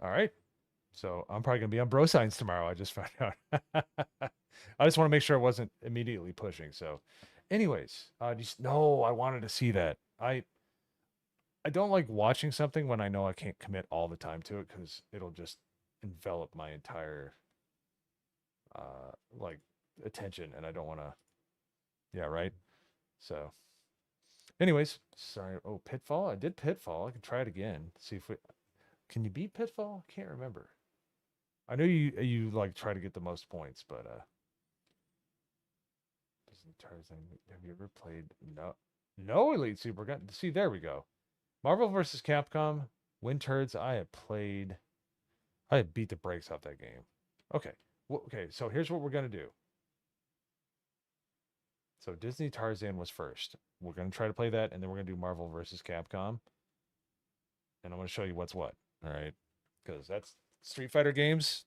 All right. So I'm probably gonna be on Bro Science tomorrow. I just found out. I just want to make sure it wasn't immediately pushing. So, anyways, just no, I wanted to see that. I don't like watching something when I know I can't commit all the time to it because it'll just envelop my entire like attention, and I don't want to. Yeah, right. So, anyways, sorry. Oh, Pitfall. I did Pitfall. I can try it again. See if we can you beat Pitfall. I can't remember. I know you like try to get the most points, but Tarzan. Have you ever played? No Elite Super Gun. See, there we go. Marvel vs. Capcom. Win Turds. I have played. I have beat the brakes off that game. Okay. Well, okay. So here's what we're gonna do. So Disney Tarzan was first. We're gonna try to play that, and then we're gonna do Marvel vs. Capcom, and I'm gonna show you what's what. All right, because that's Street Fighter games.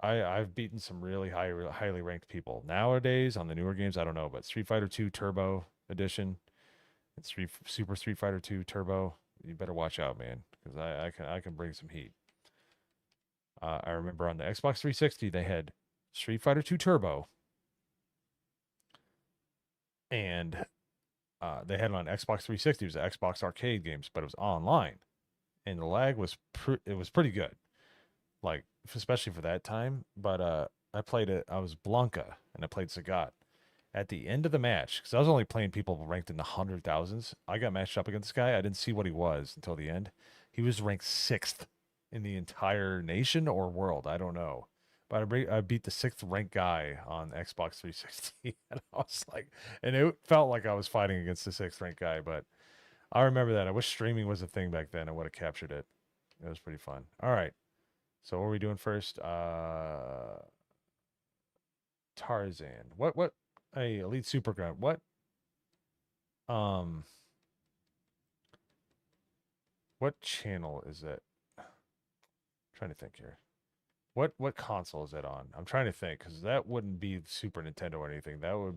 I've beaten some really highly ranked people nowadays on the newer games. I don't know, but Street Fighter 2 Turbo Edition, it's Super Street Fighter 2 Turbo. You better watch out, man, because I can bring some heat. I remember on the Xbox 360 they had Street Fighter 2 Turbo, and they had it on Xbox 360. It was Xbox arcade games, but it was online, and the lag was it was pretty good, like especially for that time. But I played it. I was Blanca, and I played Sagat. At the end of the match, because I was only playing people ranked in the 100,000s, I got matched up against this guy. I didn't see what he was until the end. He was ranked 6th in the entire nation or world. I don't know. But I beat the 6th ranked guy on Xbox 360. And I was like, and it felt like I was fighting against the 6th ranked guy. But I remember that. I wish streaming was a thing back then. I would have captured it. It was pretty fun. All right. So what are we doing first? Tarzan. What Hey, Elite Super Grunt. Um what channel is it? I'm trying to think here. What console is it on? I'm trying to think because that wouldn't be Super Nintendo or anything. That would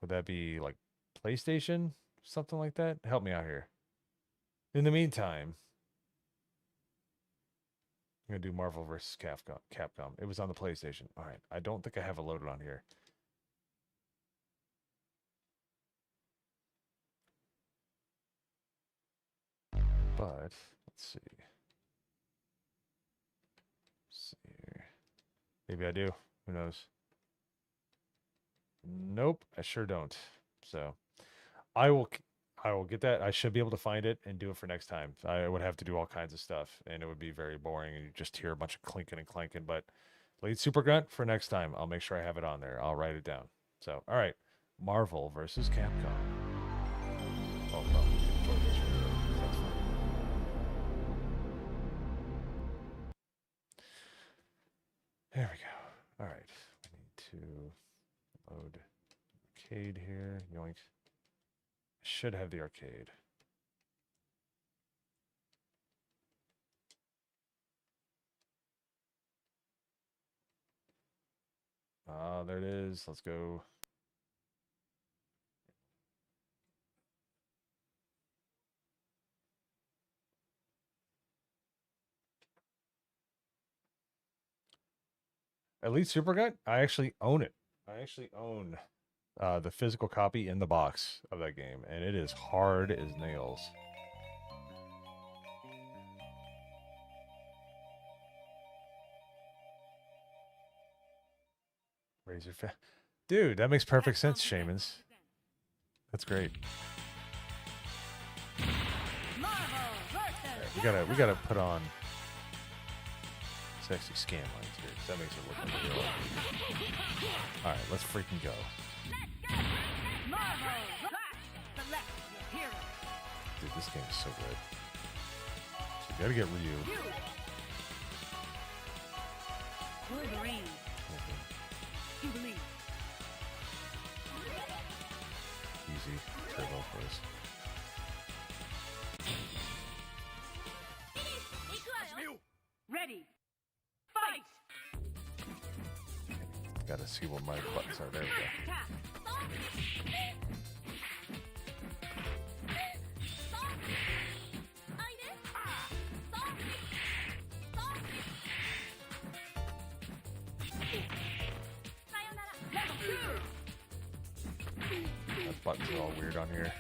that be like PlayStation? Something like that? Help me out here. In the meantime, I'm gonna do Marvel vs. Capcom. It was on the PlayStation. All right. I don't think I have it loaded on here. But let's see. Let's see here. Maybe I do. Who knows? Nope, I sure don't. So I will I will get that. I should be able to find it and do it for next time. I would have to do all kinds of stuff and it would be very boring and you just hear a bunch of clinking and clanking. But Lead Super Grunt for next time. I'll make sure I have it on there. I'll write it down. So all right. Marvel versus Capcom. Oh, well, we can enjoy this real quick. That's fine. There we go. All right. We need to load arcade here. Yoink. I should have the arcade. There it is. Let's go. Elite Super Gut, I actually own it. I actually own the physical copy in the box of that game, and it is hard as nails. Razor fan. Dude, that makes perfect sense, Shaemans. That's great. Right, we gotta put on sexy scan lines here, 'cause that makes it look like real. Alright, let's freaking go. Dude, this game is so good. So you gotta get Ryu. Wolverine. You believe. Easy. Turbo first. Ready. Fight. Gotta see what my buttons are. There we go. My buttons are all weird on here.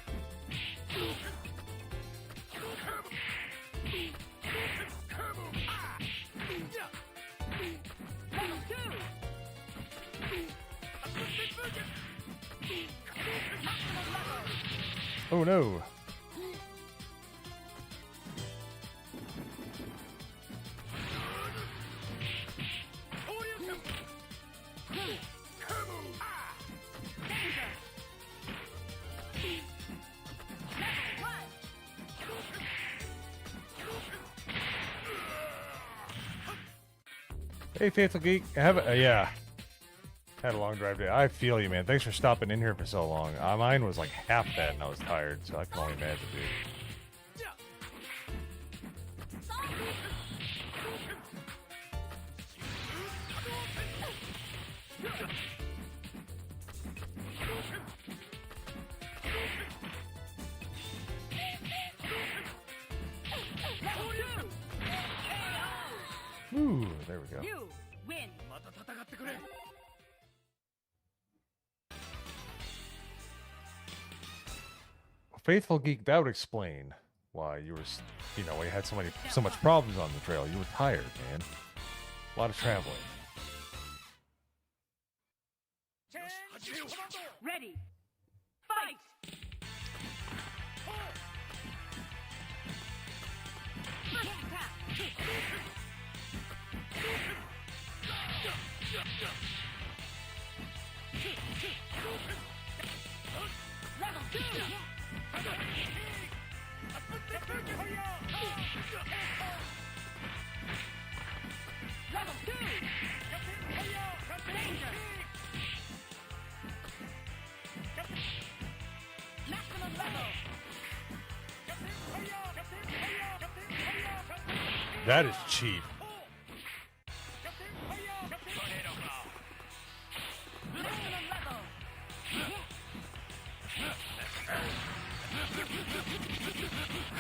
Oh no! Hey, Faithful Geek. Yeah. Had a long drive day. I feel you, man. Thanks for stopping in here for so long. Mine was like half that and I was tired, so I can only imagine, dude. Ooh, there we go. You win. Faithful Geek, that would explain why you were, why you had so much problems on the trail. You were tired, man. A lot of traveling. Ready. Fight. Level 2. Level 2. Danger. Maximum level. That is cheap.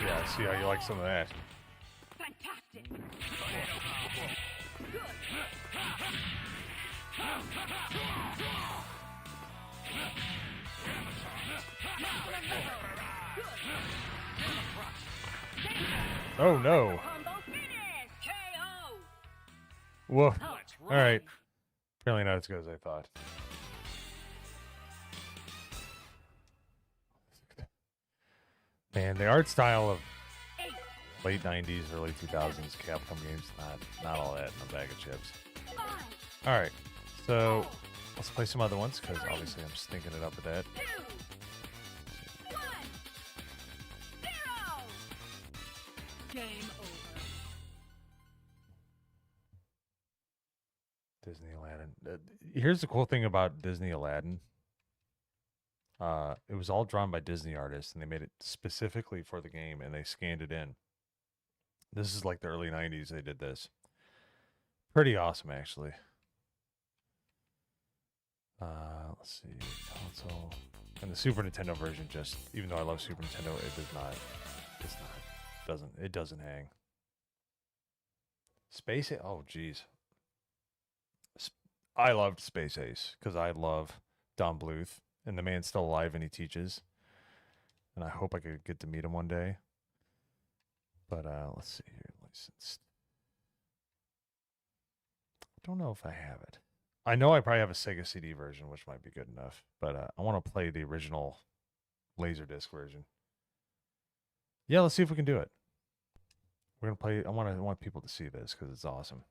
Yeah, I see how you like some of that. Fantastic. Oh no. Combo finish. KO. Whoa. Alright. Apparently not as good as I thought. Man, the art style of late 90s, early 2000s Capcom games, not all that in a bag of chips. Alright, so let's play some other ones, because obviously I'm stinking it up with that. 2, 1, 0. Game over. Disney Aladdin. Here's the cool thing about Disney Aladdin. It was all drawn by Disney artists, and they made it specifically for the game, and they scanned it in. This is like the early 90s they did this. Pretty awesome, actually. Let's see. Console. And the Super Nintendo version just, even though I love Super Nintendo, it doesn't hang. Space Ace, oh geez. I loved Space Ace, because I love Don Bluth, and the man's still alive and he teaches. And I hope I could get to meet him one day. But let's see here. Licensed. I don't know if I have it. I know I probably have a Sega CD version, which might be good enough, but I want to play the original Laserdisc version. Yeah, let's see if we can do it. We're gonna play. I want people to see this because it's awesome.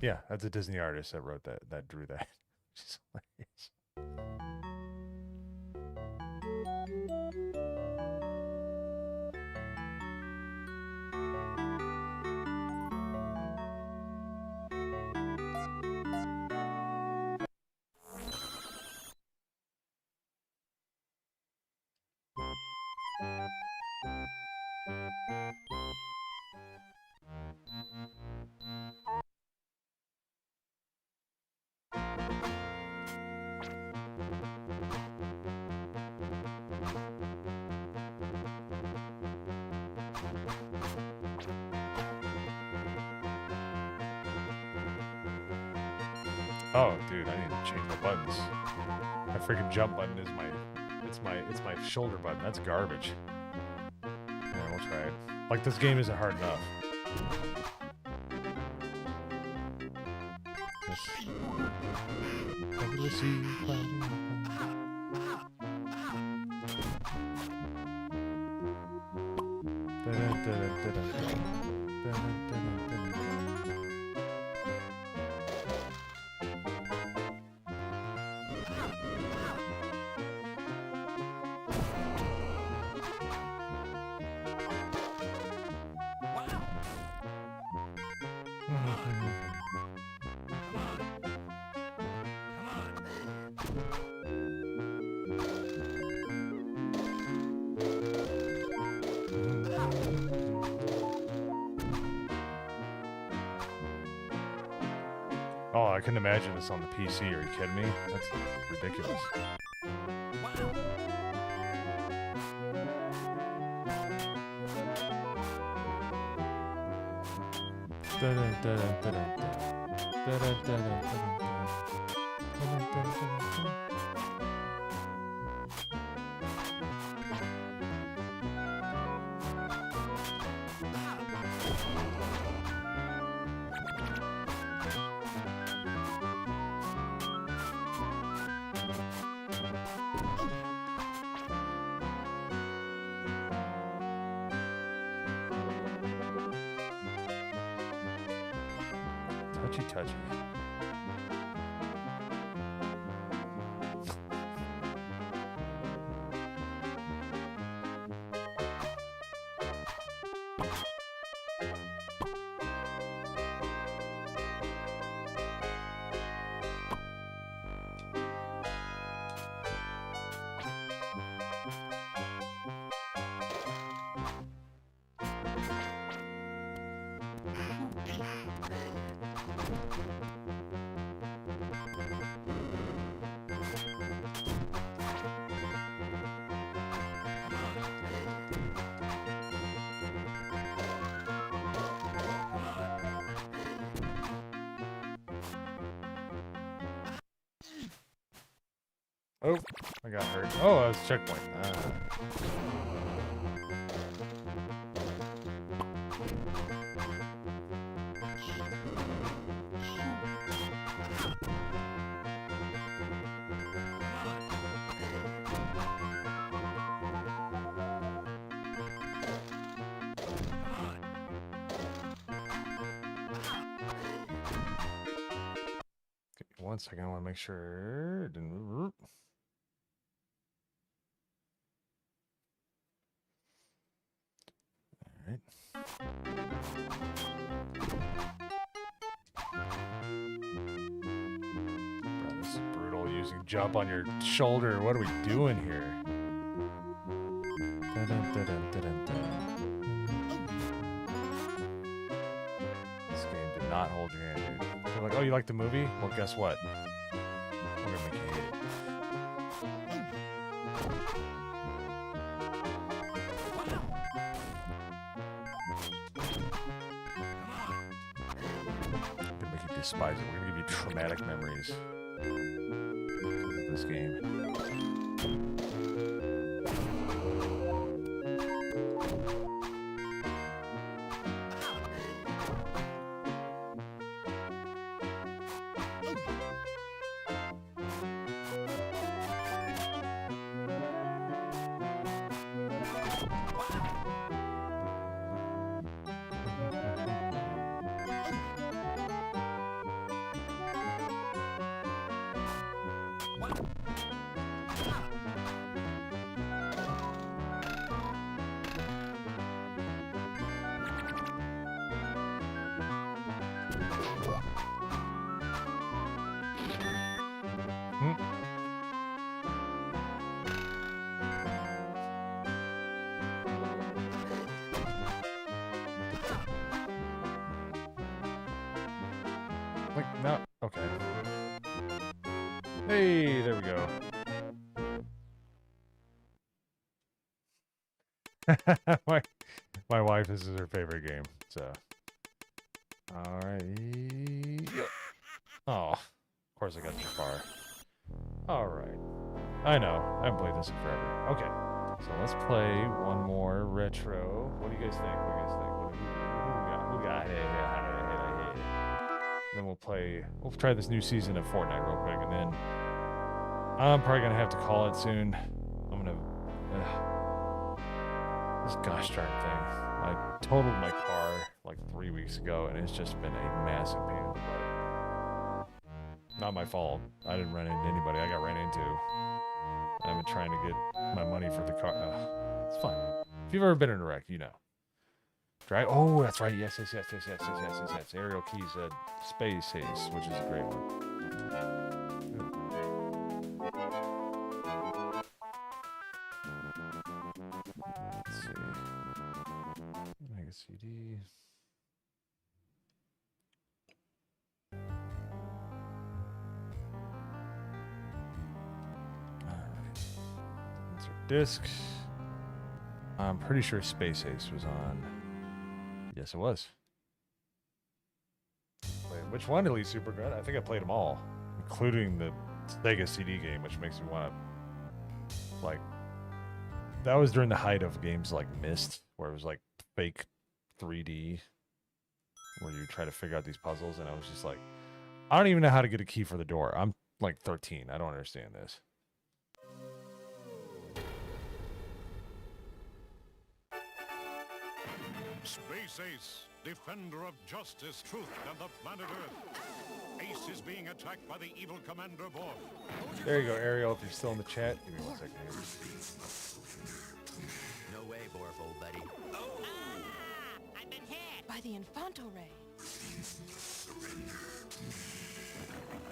Yeah, that's a Disney artist that wrote that drew that. She's hilarious. Oh, dude, I need to change the buttons. My freaking jump button is it's my shoulder button. That's garbage. Yeah, we'll try it. Like, this game isn't hard enough. Oh, I couldn't imagine this on the PC. Are you kidding me? That's ridiculous. Touchy. Oh, I got hurt. Oh, that was a checkpoint. Give me 1 second. I want to make sure it didn't move. Right. Bro, this is brutal using jump on your shoulder. What are we doing here? This game did not hold your hand, dude. They're like, oh, you like the movie? Well, guess what? We're gonna make you hate it. Despise it. We're gonna give you traumatic memories of this game. Like, no. Okay. Hey, there we go. my wife, this is her favorite game. So, all right. Oh, of course I got too far. All right. I know. I haven't played this in forever. Okay. So let's play one more retro. What do you guys think? What do you guys think? Who got it? Then we'll try this new season of Fortnite real quick, and then I'm probably gonna have to call it soon. I'm gonna this gosh darn thing. I totaled my car like 3 weeks ago, and it's just been a massive pain in the butt. Not my fault. I didn't run into anybody. I got ran into. I've been trying to get my money for the car. It's fine. If you've ever been in a wreck, you know. Drag. Oh, that's right. Yes. Aerial keys, space haste, which is a great one. Let's see. Mega CD. Alright. Insert disc. I'm pretty sure Space Ace was on. Yes, it was. Wait, which one? Elite Super Grunt? I think I played them all, including the Sega CD game, which makes me want to, like, that was during the height of games like Myst, where it was like fake 3D, where you try to figure out these puzzles, and I was just like, I don't even know how to get a key for the door. I'm like 13. I don't understand this. Space Ace, defender of justice, truth, and the planet Earth. Ace is being attacked by the evil Commander Borg. There you go, Ariel, if you're still in the chat. Give me 1 second here. No way, Borf, old buddy. Oh. I've been hit. By the Infanto Ray.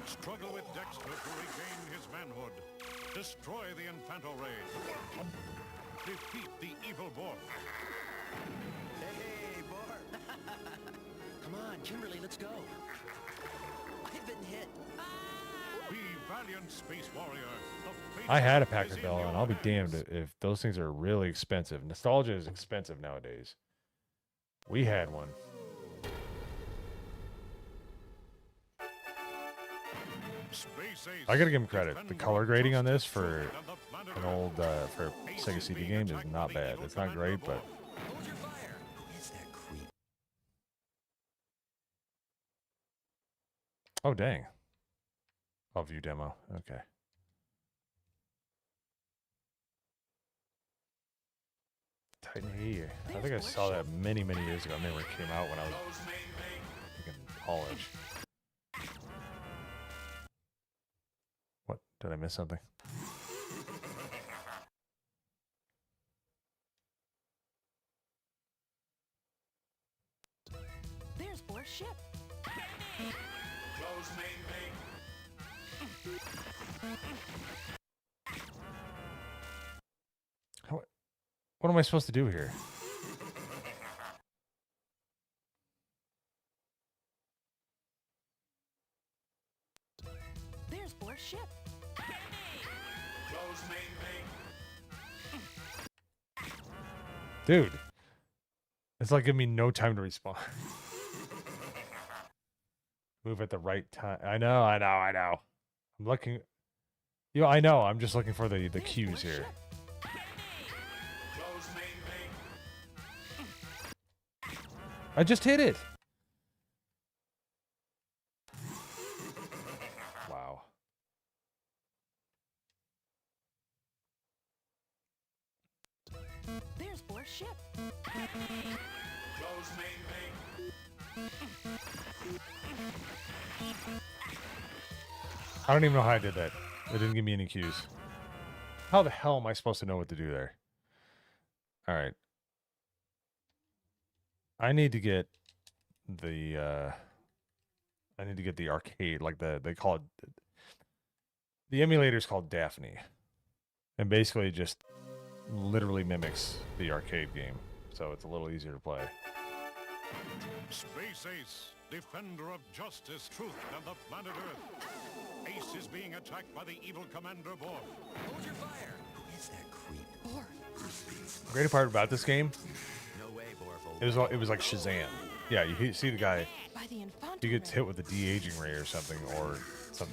Struggle with Dexter to regain his manhood. Destroy the Infanto Ray. Defeat the evil Borg. Hey, Borf. Come on, Kimberly, let's go. I've been hit. Be valiant, space warrior. The fate I had a is Packard in Bell, your and I'll be hands. damned if those things are really expensive. Nostalgia is expensive nowadays. We had one. Space Ace, I gotta give him credit. The defender color of grading on this justice, for truth, and the planet an Earth. old for Ace Sega is CD being game is attacked not by the bad. evil It's not Commander great, but Borg. Hold your fire. Who is that creep? oh dang. I'll view demo. Okay. Titan A. I think I saw that many years ago. I remember it came out when I was in college. What? Did I miss something? There's Bor's ship. What am I supposed to do here? There's Bor's ship. Dude. It's like giving me no time to respond. Move at the right time. I know. I'm looking. I know. I'm just looking for the There's cues Bor's here. ship. I just hit it. Wow. There's Bor's ship. I don't even know how I did that. It didn't give me any cues. How the hell am I supposed to know what to do there? All right. I need to get the arcade, like they call it, the emulator is called Daphne, and basically just literally mimics the arcade game, so it's a little easier to play. Space Ace, defender of justice, truth, and the planet Earth. Ace is being attacked by the evil Commander Borg. Hold your fire. Who is that creep? Borg. The great part about this game, No way, Borg. it was like Shazam. Yeah, you see the guy, By the Infanto he gets Ray. hit with a de-aging ray or something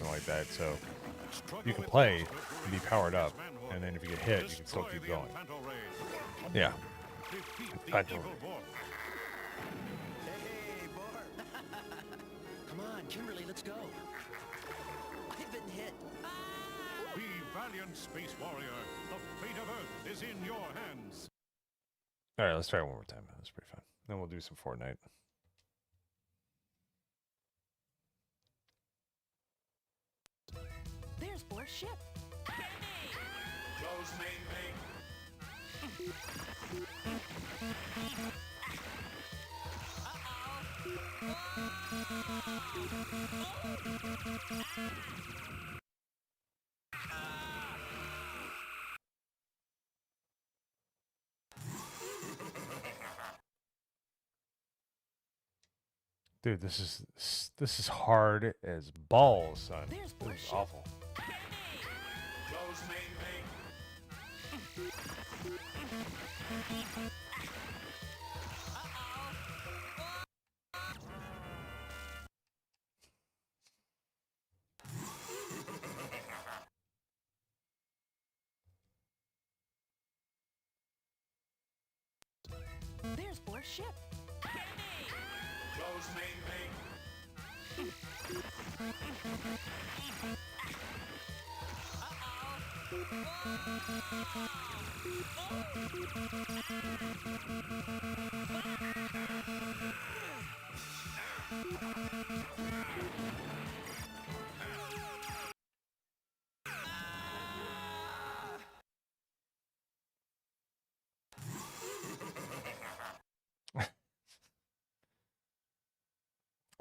like that. So Struggle you can with play monster and be through powered up, manhood. and then if you get hit, you can still Destroy keep the going. Infanto Ray. Yeah. Defeat the Infanto evil Ray. Borg. Hey, Borg. Come on, Kimberly, let's go. I've been hit. Be valiant, space warrior. The fate of Earth is in your hands. All right, let's try it one more time. That's pretty fun. Then we'll do some Fortnite. There's Borg's ship. Dude, this is hard as balls, son. There's This Borg's is ship. awful. There's Borg's ship.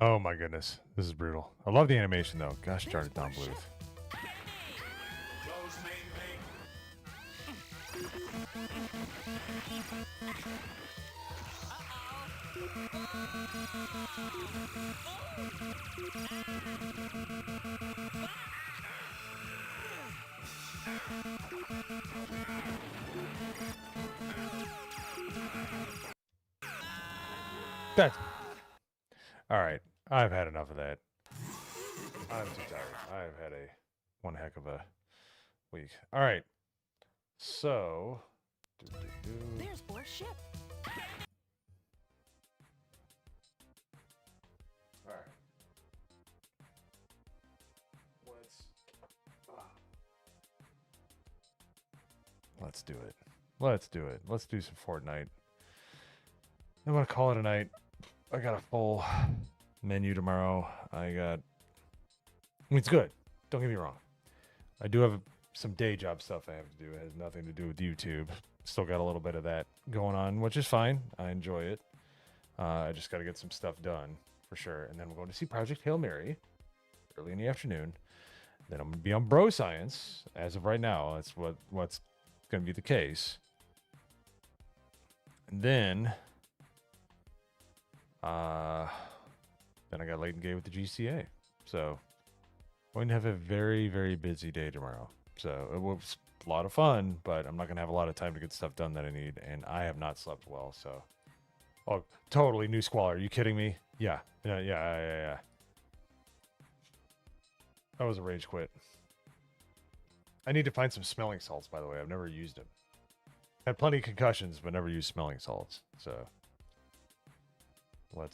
Oh my goodness, this is brutal. I love the animation though. Gosh darn it, Don There's Bluth. That's all right. I've had enough of that. I'm too tired. I've had one heck of a week. All right. So, There's Borg's ship. all right. Let's do it. Let's do it. Let's do some Fortnite. I'm gonna call it a night. I got a full menu tomorrow. I mean, it's good. Don't get me wrong. I do have some day job stuff I have to do. It has nothing to do with YouTube. Still got a little bit of that going on, which is fine. I enjoy it. I just got to get some stuff done for sure. And then we're going to see Project Hail Mary early in the afternoon. Then I'm going to be on Bro Science as of right now. That's what's going to be the case. And then I got late and gay with the GCA. So going to have a very, very busy day tomorrow. So it was a lot of fun, but I'm not going to have a lot of time to get stuff done that I need. And I have not slept well. So, oh, totally new squalor. Are you kidding me? Yeah. Yeah. That was a rage quit. I need to find some smelling salts, by the way. I've never used them. Had plenty of concussions, but never used smelling salts. So I'll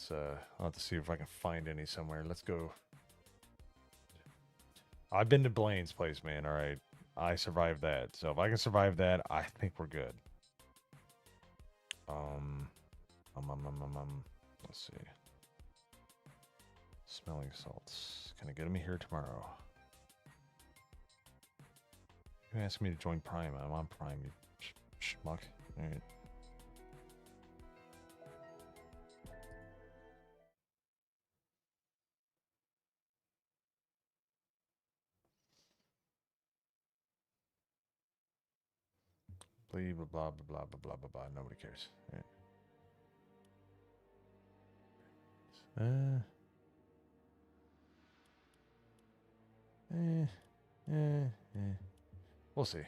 have to see if I can find any somewhere. Let's go. I've been to Blaine's place, man. All right. I survived that. So if I can survive that, I think we're good. Let's see. Smelling salts. Can I get them here tomorrow? You're asking me to join Prime. I'm on Prime, you schmuck. Alright. Blah, blah, blah, blah, blah, blah, blah, blah. Nobody cares. Alright. We'll see.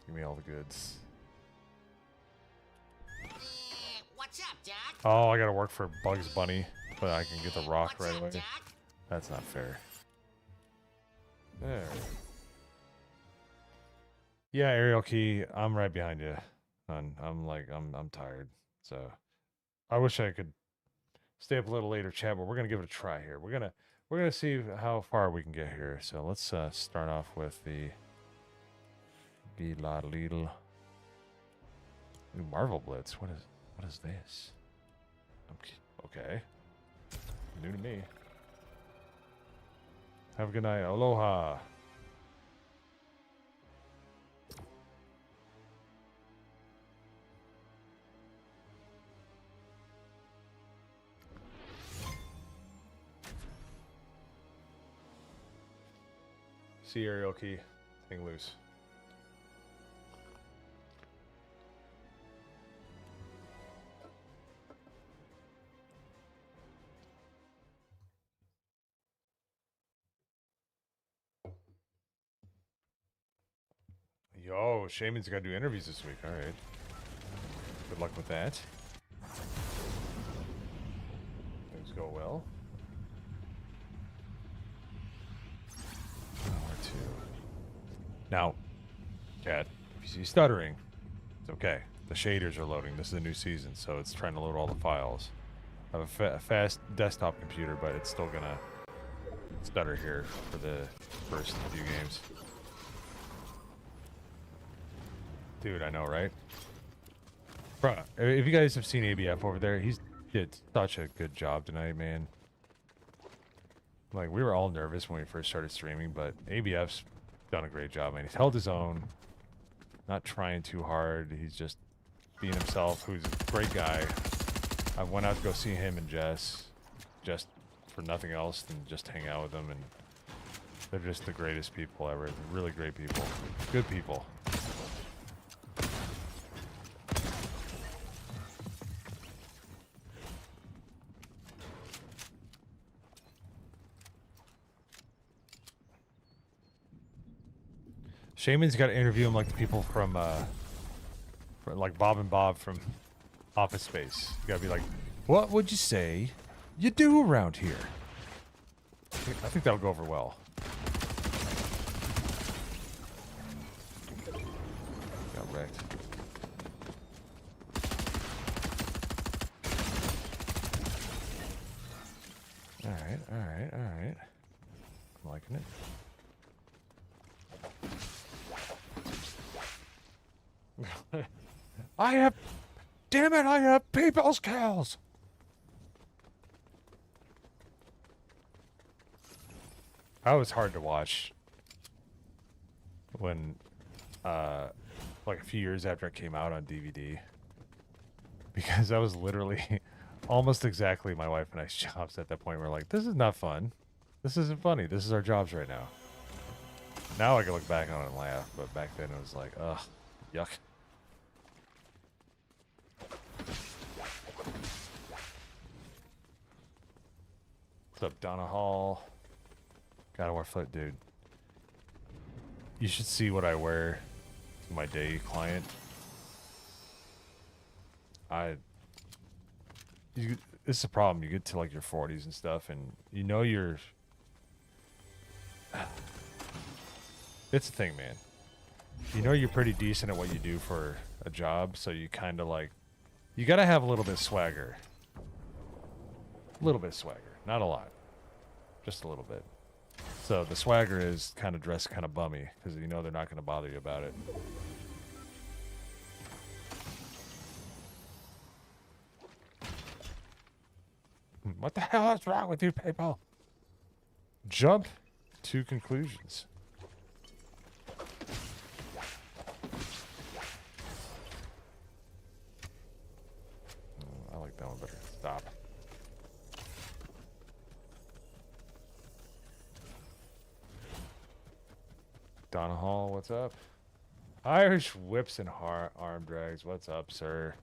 Give me all the goods. What's up, Doc? Oh, I gotta work for Bugs Bunny, but I can get the rock What's right up, away. Doc? That's not fair. There. Yeah, Ariel Key, I'm right behind you. I'm tired. So I wish I could stay up a little later, chat, but we're gonna give it a try here. We're gonna see how far we can get here. So let's start off with the Little New Marvel Blitz. What is this? Okay. New to me. Have a good night. Aloha. See Ariel Key. Hang loose. Yo, Shaeman's got to do interviews this week. All right. Good luck with that. Things go well. Now, Cat, if you see stuttering, it's okay. The shaders are loading. This is a new season, so it's trying to load all the files. I have a fast desktop computer, but it's still gonna stutter here for the first few games. Dude, I know, right? Bruh, if you guys have seen ABF over there, he's did such a good job tonight, man. Like, we were all nervous when we first started streaming, but ABF's done a great job, man. He's held his own, not trying too hard. He's just being himself, who's a great guy. I went out to go see him and Jess, just for nothing else than just hang out with them, and they're just the greatest people ever. They're really great people. Good people. Shaeman's got to interview him like the people from like Bob and Bob from Office Space. You gotta be like, what would you say you do around here? I think that'll go over well. Got wrecked. Alright, alright, alright. I'm liking it. Damn it, I have people skills! That was hard to watch when, like a few years after it came out on DVD. Because that was literally almost exactly my wife and I's jobs at that point. We're like, this is not fun. This isn't funny. This is our jobs right now. Now I can look back on it and laugh, but back then it was like, ugh, yuck. What's up, Donna Hall? Gotta wear foot, dude. You should see what I wear to my day client. This is a problem. You get to like your 40s and stuff, and you know you're. It's a thing, man. You know you're pretty decent at what you do for a job, so you kind of like. You gotta have a little bit of swagger. A little bit of swagger. Not a lot. Just a little bit. So the swagger is kind of dressed kind of bummy, because you know they're not going to bother you about it. What the hell is wrong with you people? Jump 2 conclusions. I like that one better. Stop. Donna Hall, what's up? Irish whips and arm drags, what's up, sir?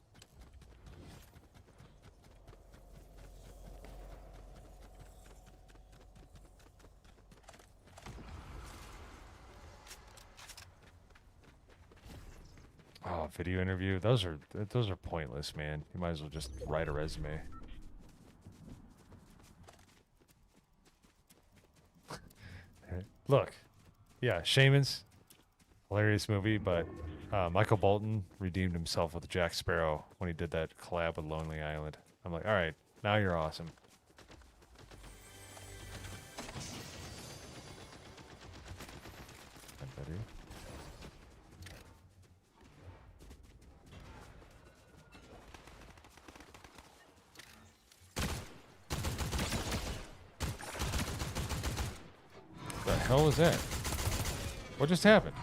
Oh, video interview. Those are pointless, man. You might as well just write a resume. Look. Yeah, Shaemans. Hilarious movie, but Michael Bolton redeemed himself with Jack Sparrow when he did that collab with Lonely Island. I'm like, all right, now you're awesome. Buddy. The hell was that? What just happened?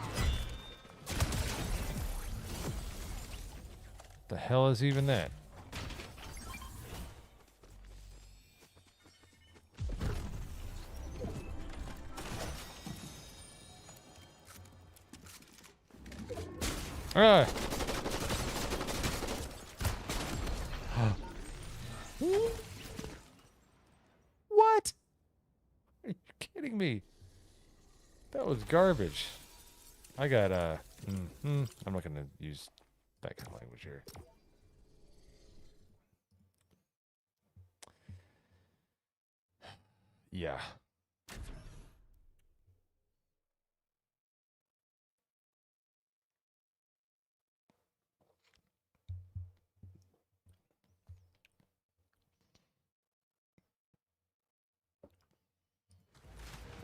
The hell is even that? Ah. What? Are you kidding me? That was garbage. I got I'm not gonna use that kind of language here. Yeah.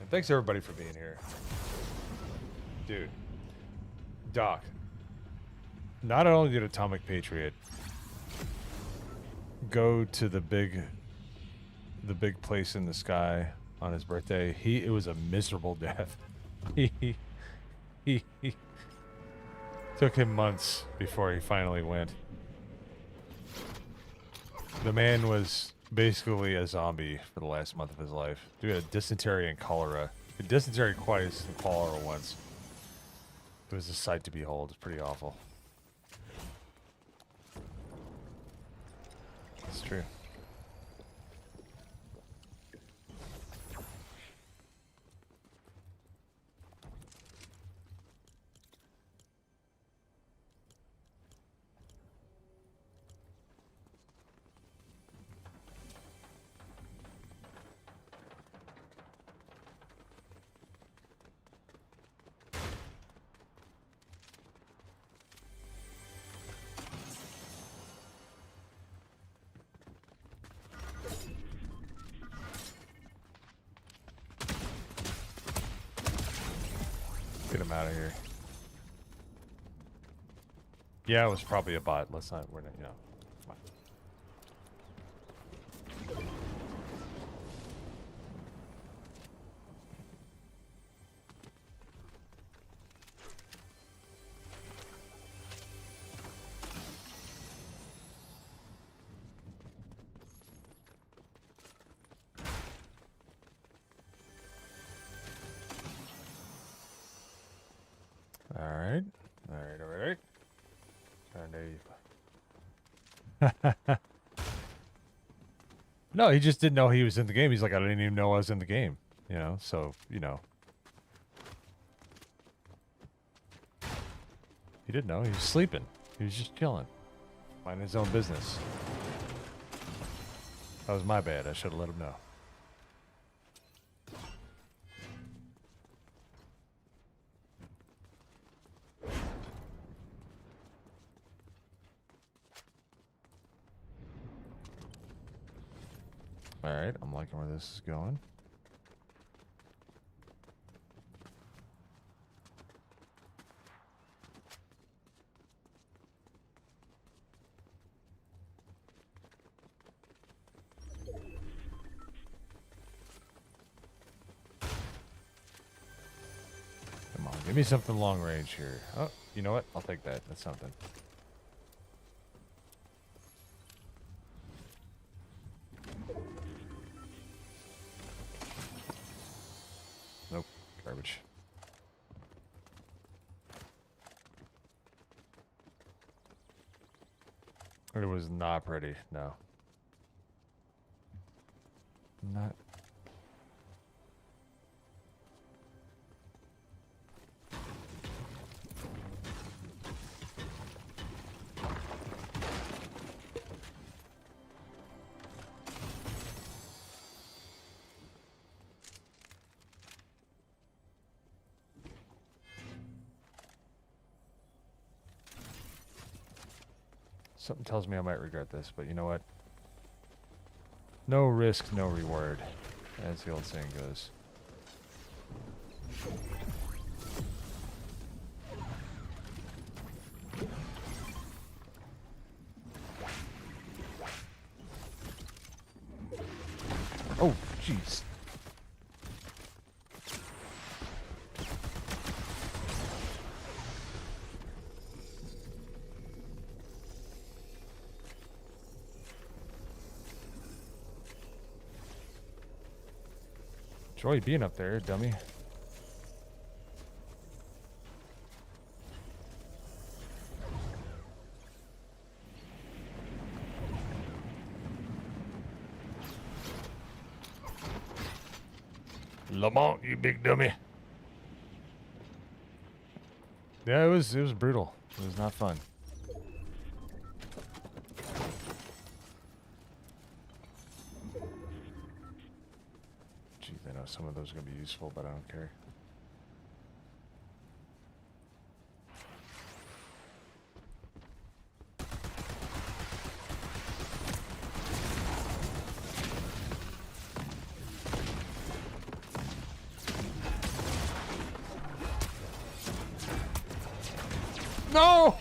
And thanks everybody for being here. Dude. Doc. Not only did Atomic Patriot go to the big place in the sky on his birthday, it was a miserable death. He took him months before he finally went. The man was basically a zombie for the last month of his life. Dude had dysentery and cholera. Dysentery twice and cholera once. It was a sight to behold. It's pretty awful. It's true. Get him out of here. Yeah, it was probably a bot. Let's not, we're not, you know. Come on. Alright. Alright. No, he just didn't know he was in the game. He's like, I didn't even know I was in the game. You know, so, you know. He didn't know. He was sleeping. He was just chilling. Minding his own business. That was my bad. I should have let him know. Alright, I'm liking where this is going. Give me something long range here. Oh, you know what? I'll take that. That's something. Nope. Garbage. It was not pretty. No. Not. Something tells me I might regret this, but you know what? No risk, no reward, as the old saying goes. Oh, jeez. Enjoy being up there, dummy. Lamont, you big dummy. Yeah, it was brutal. It was not fun. Geez, I know some of those are gonna be useful, but I don't care. No!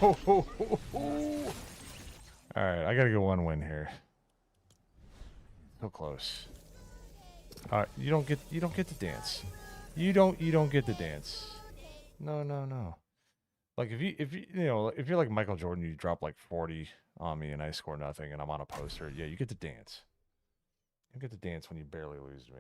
Alright, I gotta get one win here. So close. You don't get to dance. You don't get to dance. No. Like if you're like Michael Jordan, you drop like 40 on me and I score nothing and I'm on a poster, yeah, you get to dance. You get to dance when you barely lose to me.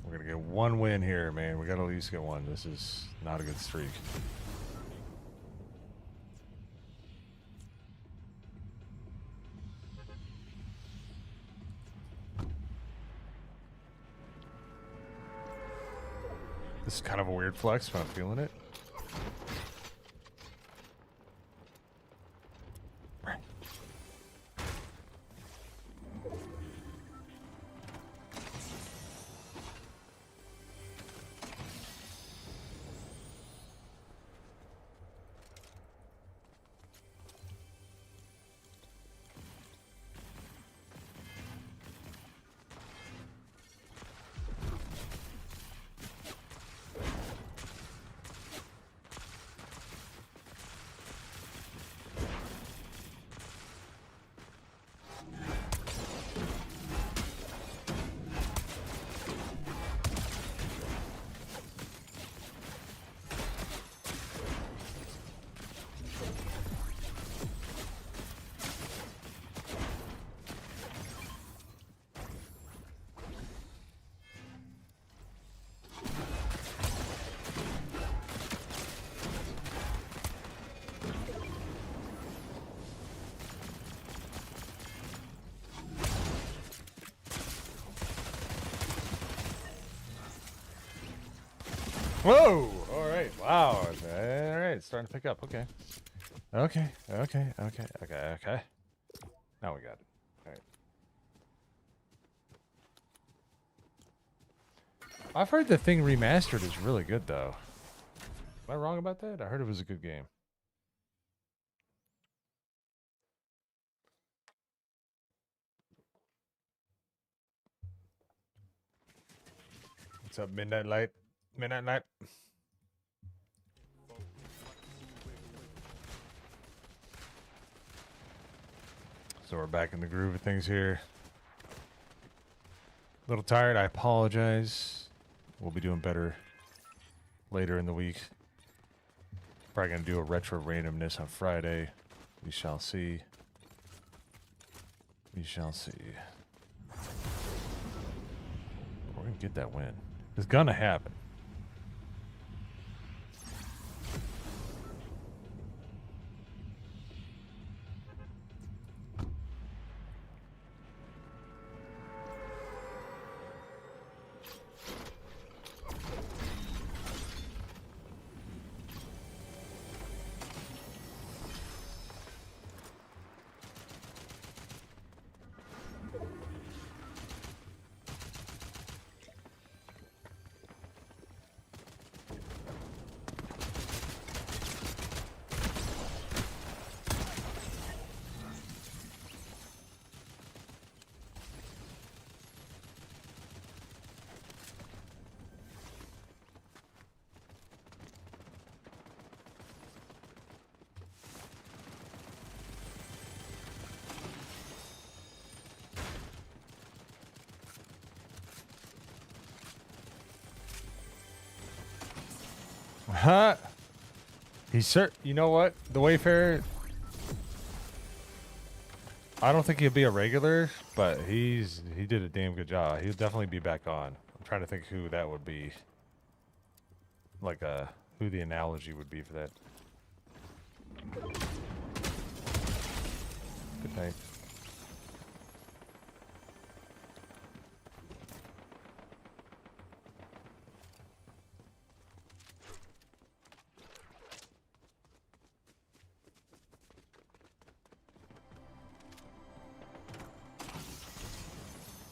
We're gonna get one win here, man. We gotta at least get one. This is not a good streak. This is kind of a weird flex, but I'm feeling it. Whoa! All right. Wow. All right. It's starting to pick up. Okay. Okay. Now we got it. All right. I've heard the thing remastered is really good, though. Am I wrong about that? I heard it was a good game. What's up, Midnight Light? Midnight Light. So we're back in the groove of things here. A little tired. I apologize. We'll be doing better later in the week. Probably going to do a retro randomness on Friday. We shall see. We shall see. We're going to get that win. It's going to happen. Huh? He's you know what? The Wayfarer, I don't think he'll be a regular, but he did a damn good job. He'll definitely be back on. I'm trying to think who that would be. Like who the analogy would be for that. Good night.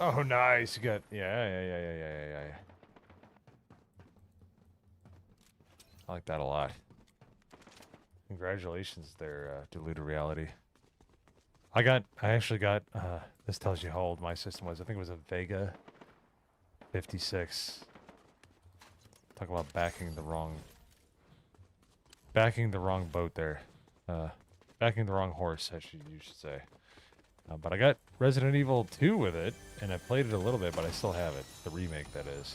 Oh, nice. You got, yeah. I like that a lot. Congratulations there, Deluded Reality. I actually got, this tells you how old my system was. I think it was a Vega 56. Talk about backing the wrong boat there. Backing the wrong horse, you should say. But I got Resident Evil 2 with it, and I played it a little bit, but I still have it. The remake, that is.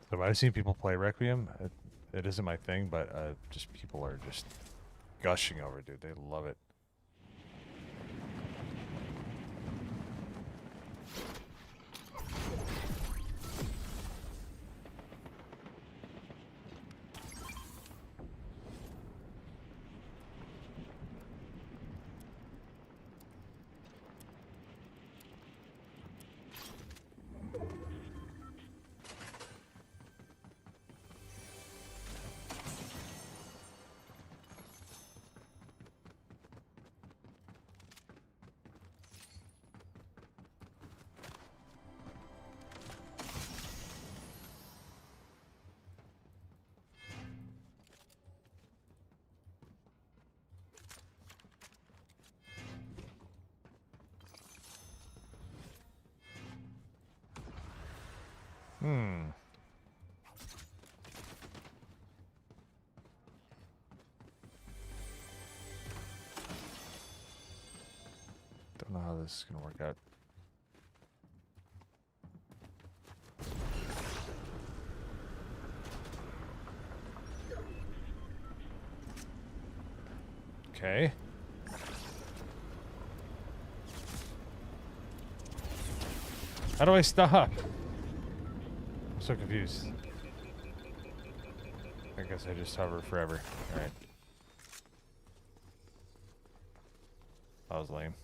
So I've seen people play Requiem. It isn't my thing, but just people are just gushing over it, dude. They love it. Don't know how this is gonna work out. Okay. How do I stop? I'm so confused. I guess I just hover forever. Alright. That was lame.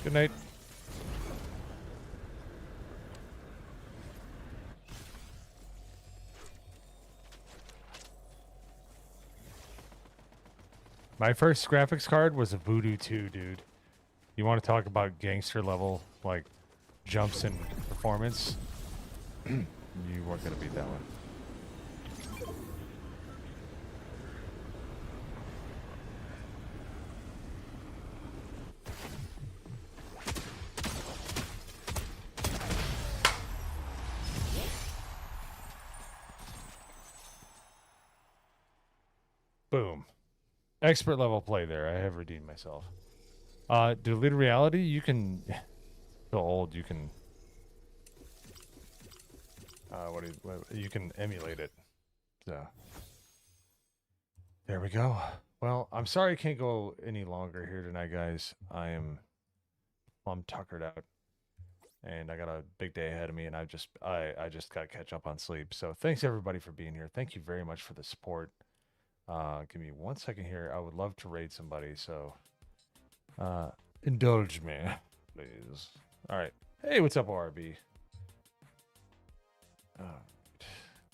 Good night. My first graphics card was a Voodoo 2, dude. You want to talk about gangster level, like, jumps in performance? You weren't going to beat that one. Boom. Expert level play there. I have redeemed myself. Diluted reality, you can feel old, you can you can emulate it. So there we go. Well, I'm sorry I can't go any longer here tonight, guys. I'm tuckered out. And I got a big day ahead of me, and I just gotta catch up on sleep. So thanks everybody for being here. Thank you very much for the support. Give me 1 second here. I would love to raid somebody, so indulge me, please. All right. Hey, what's up, ORB?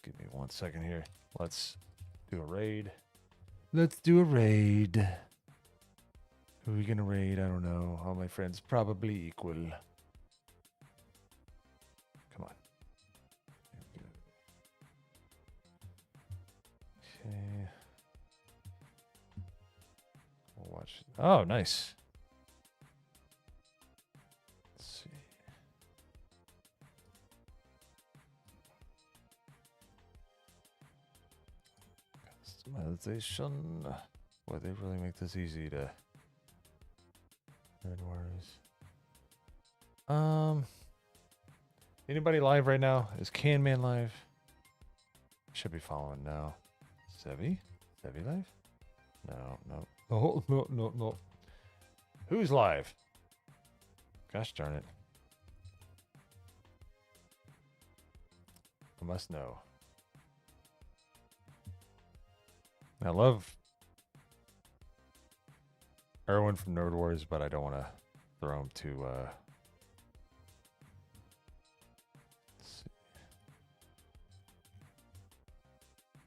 Give me 1 second here. Let's do a raid. Let's do a raid. Who are we gonna raid? I don't know. All my friends probably equal. Come on. Okay. We'll watch. Oh, nice. Let's see. Customization. Boy, they really make this easy to. Red Wars. Anybody live right now? Is Canman live? Should be following now. Sevi? Sevi live? No, no. Oh, no, no, no. Who's live? Gosh darn it. I must know. I love Erwin from Nerd Wars, but I don't want to throw him to, let's see.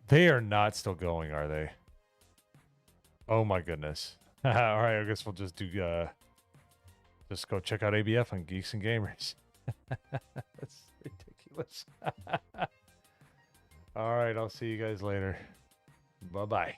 They are not still going, are they? Oh my goodness. All right, I guess we'll just do, just go check out ABF on Geeks and Gamers. That's ridiculous. All right, I'll see you guys later. Bye-bye.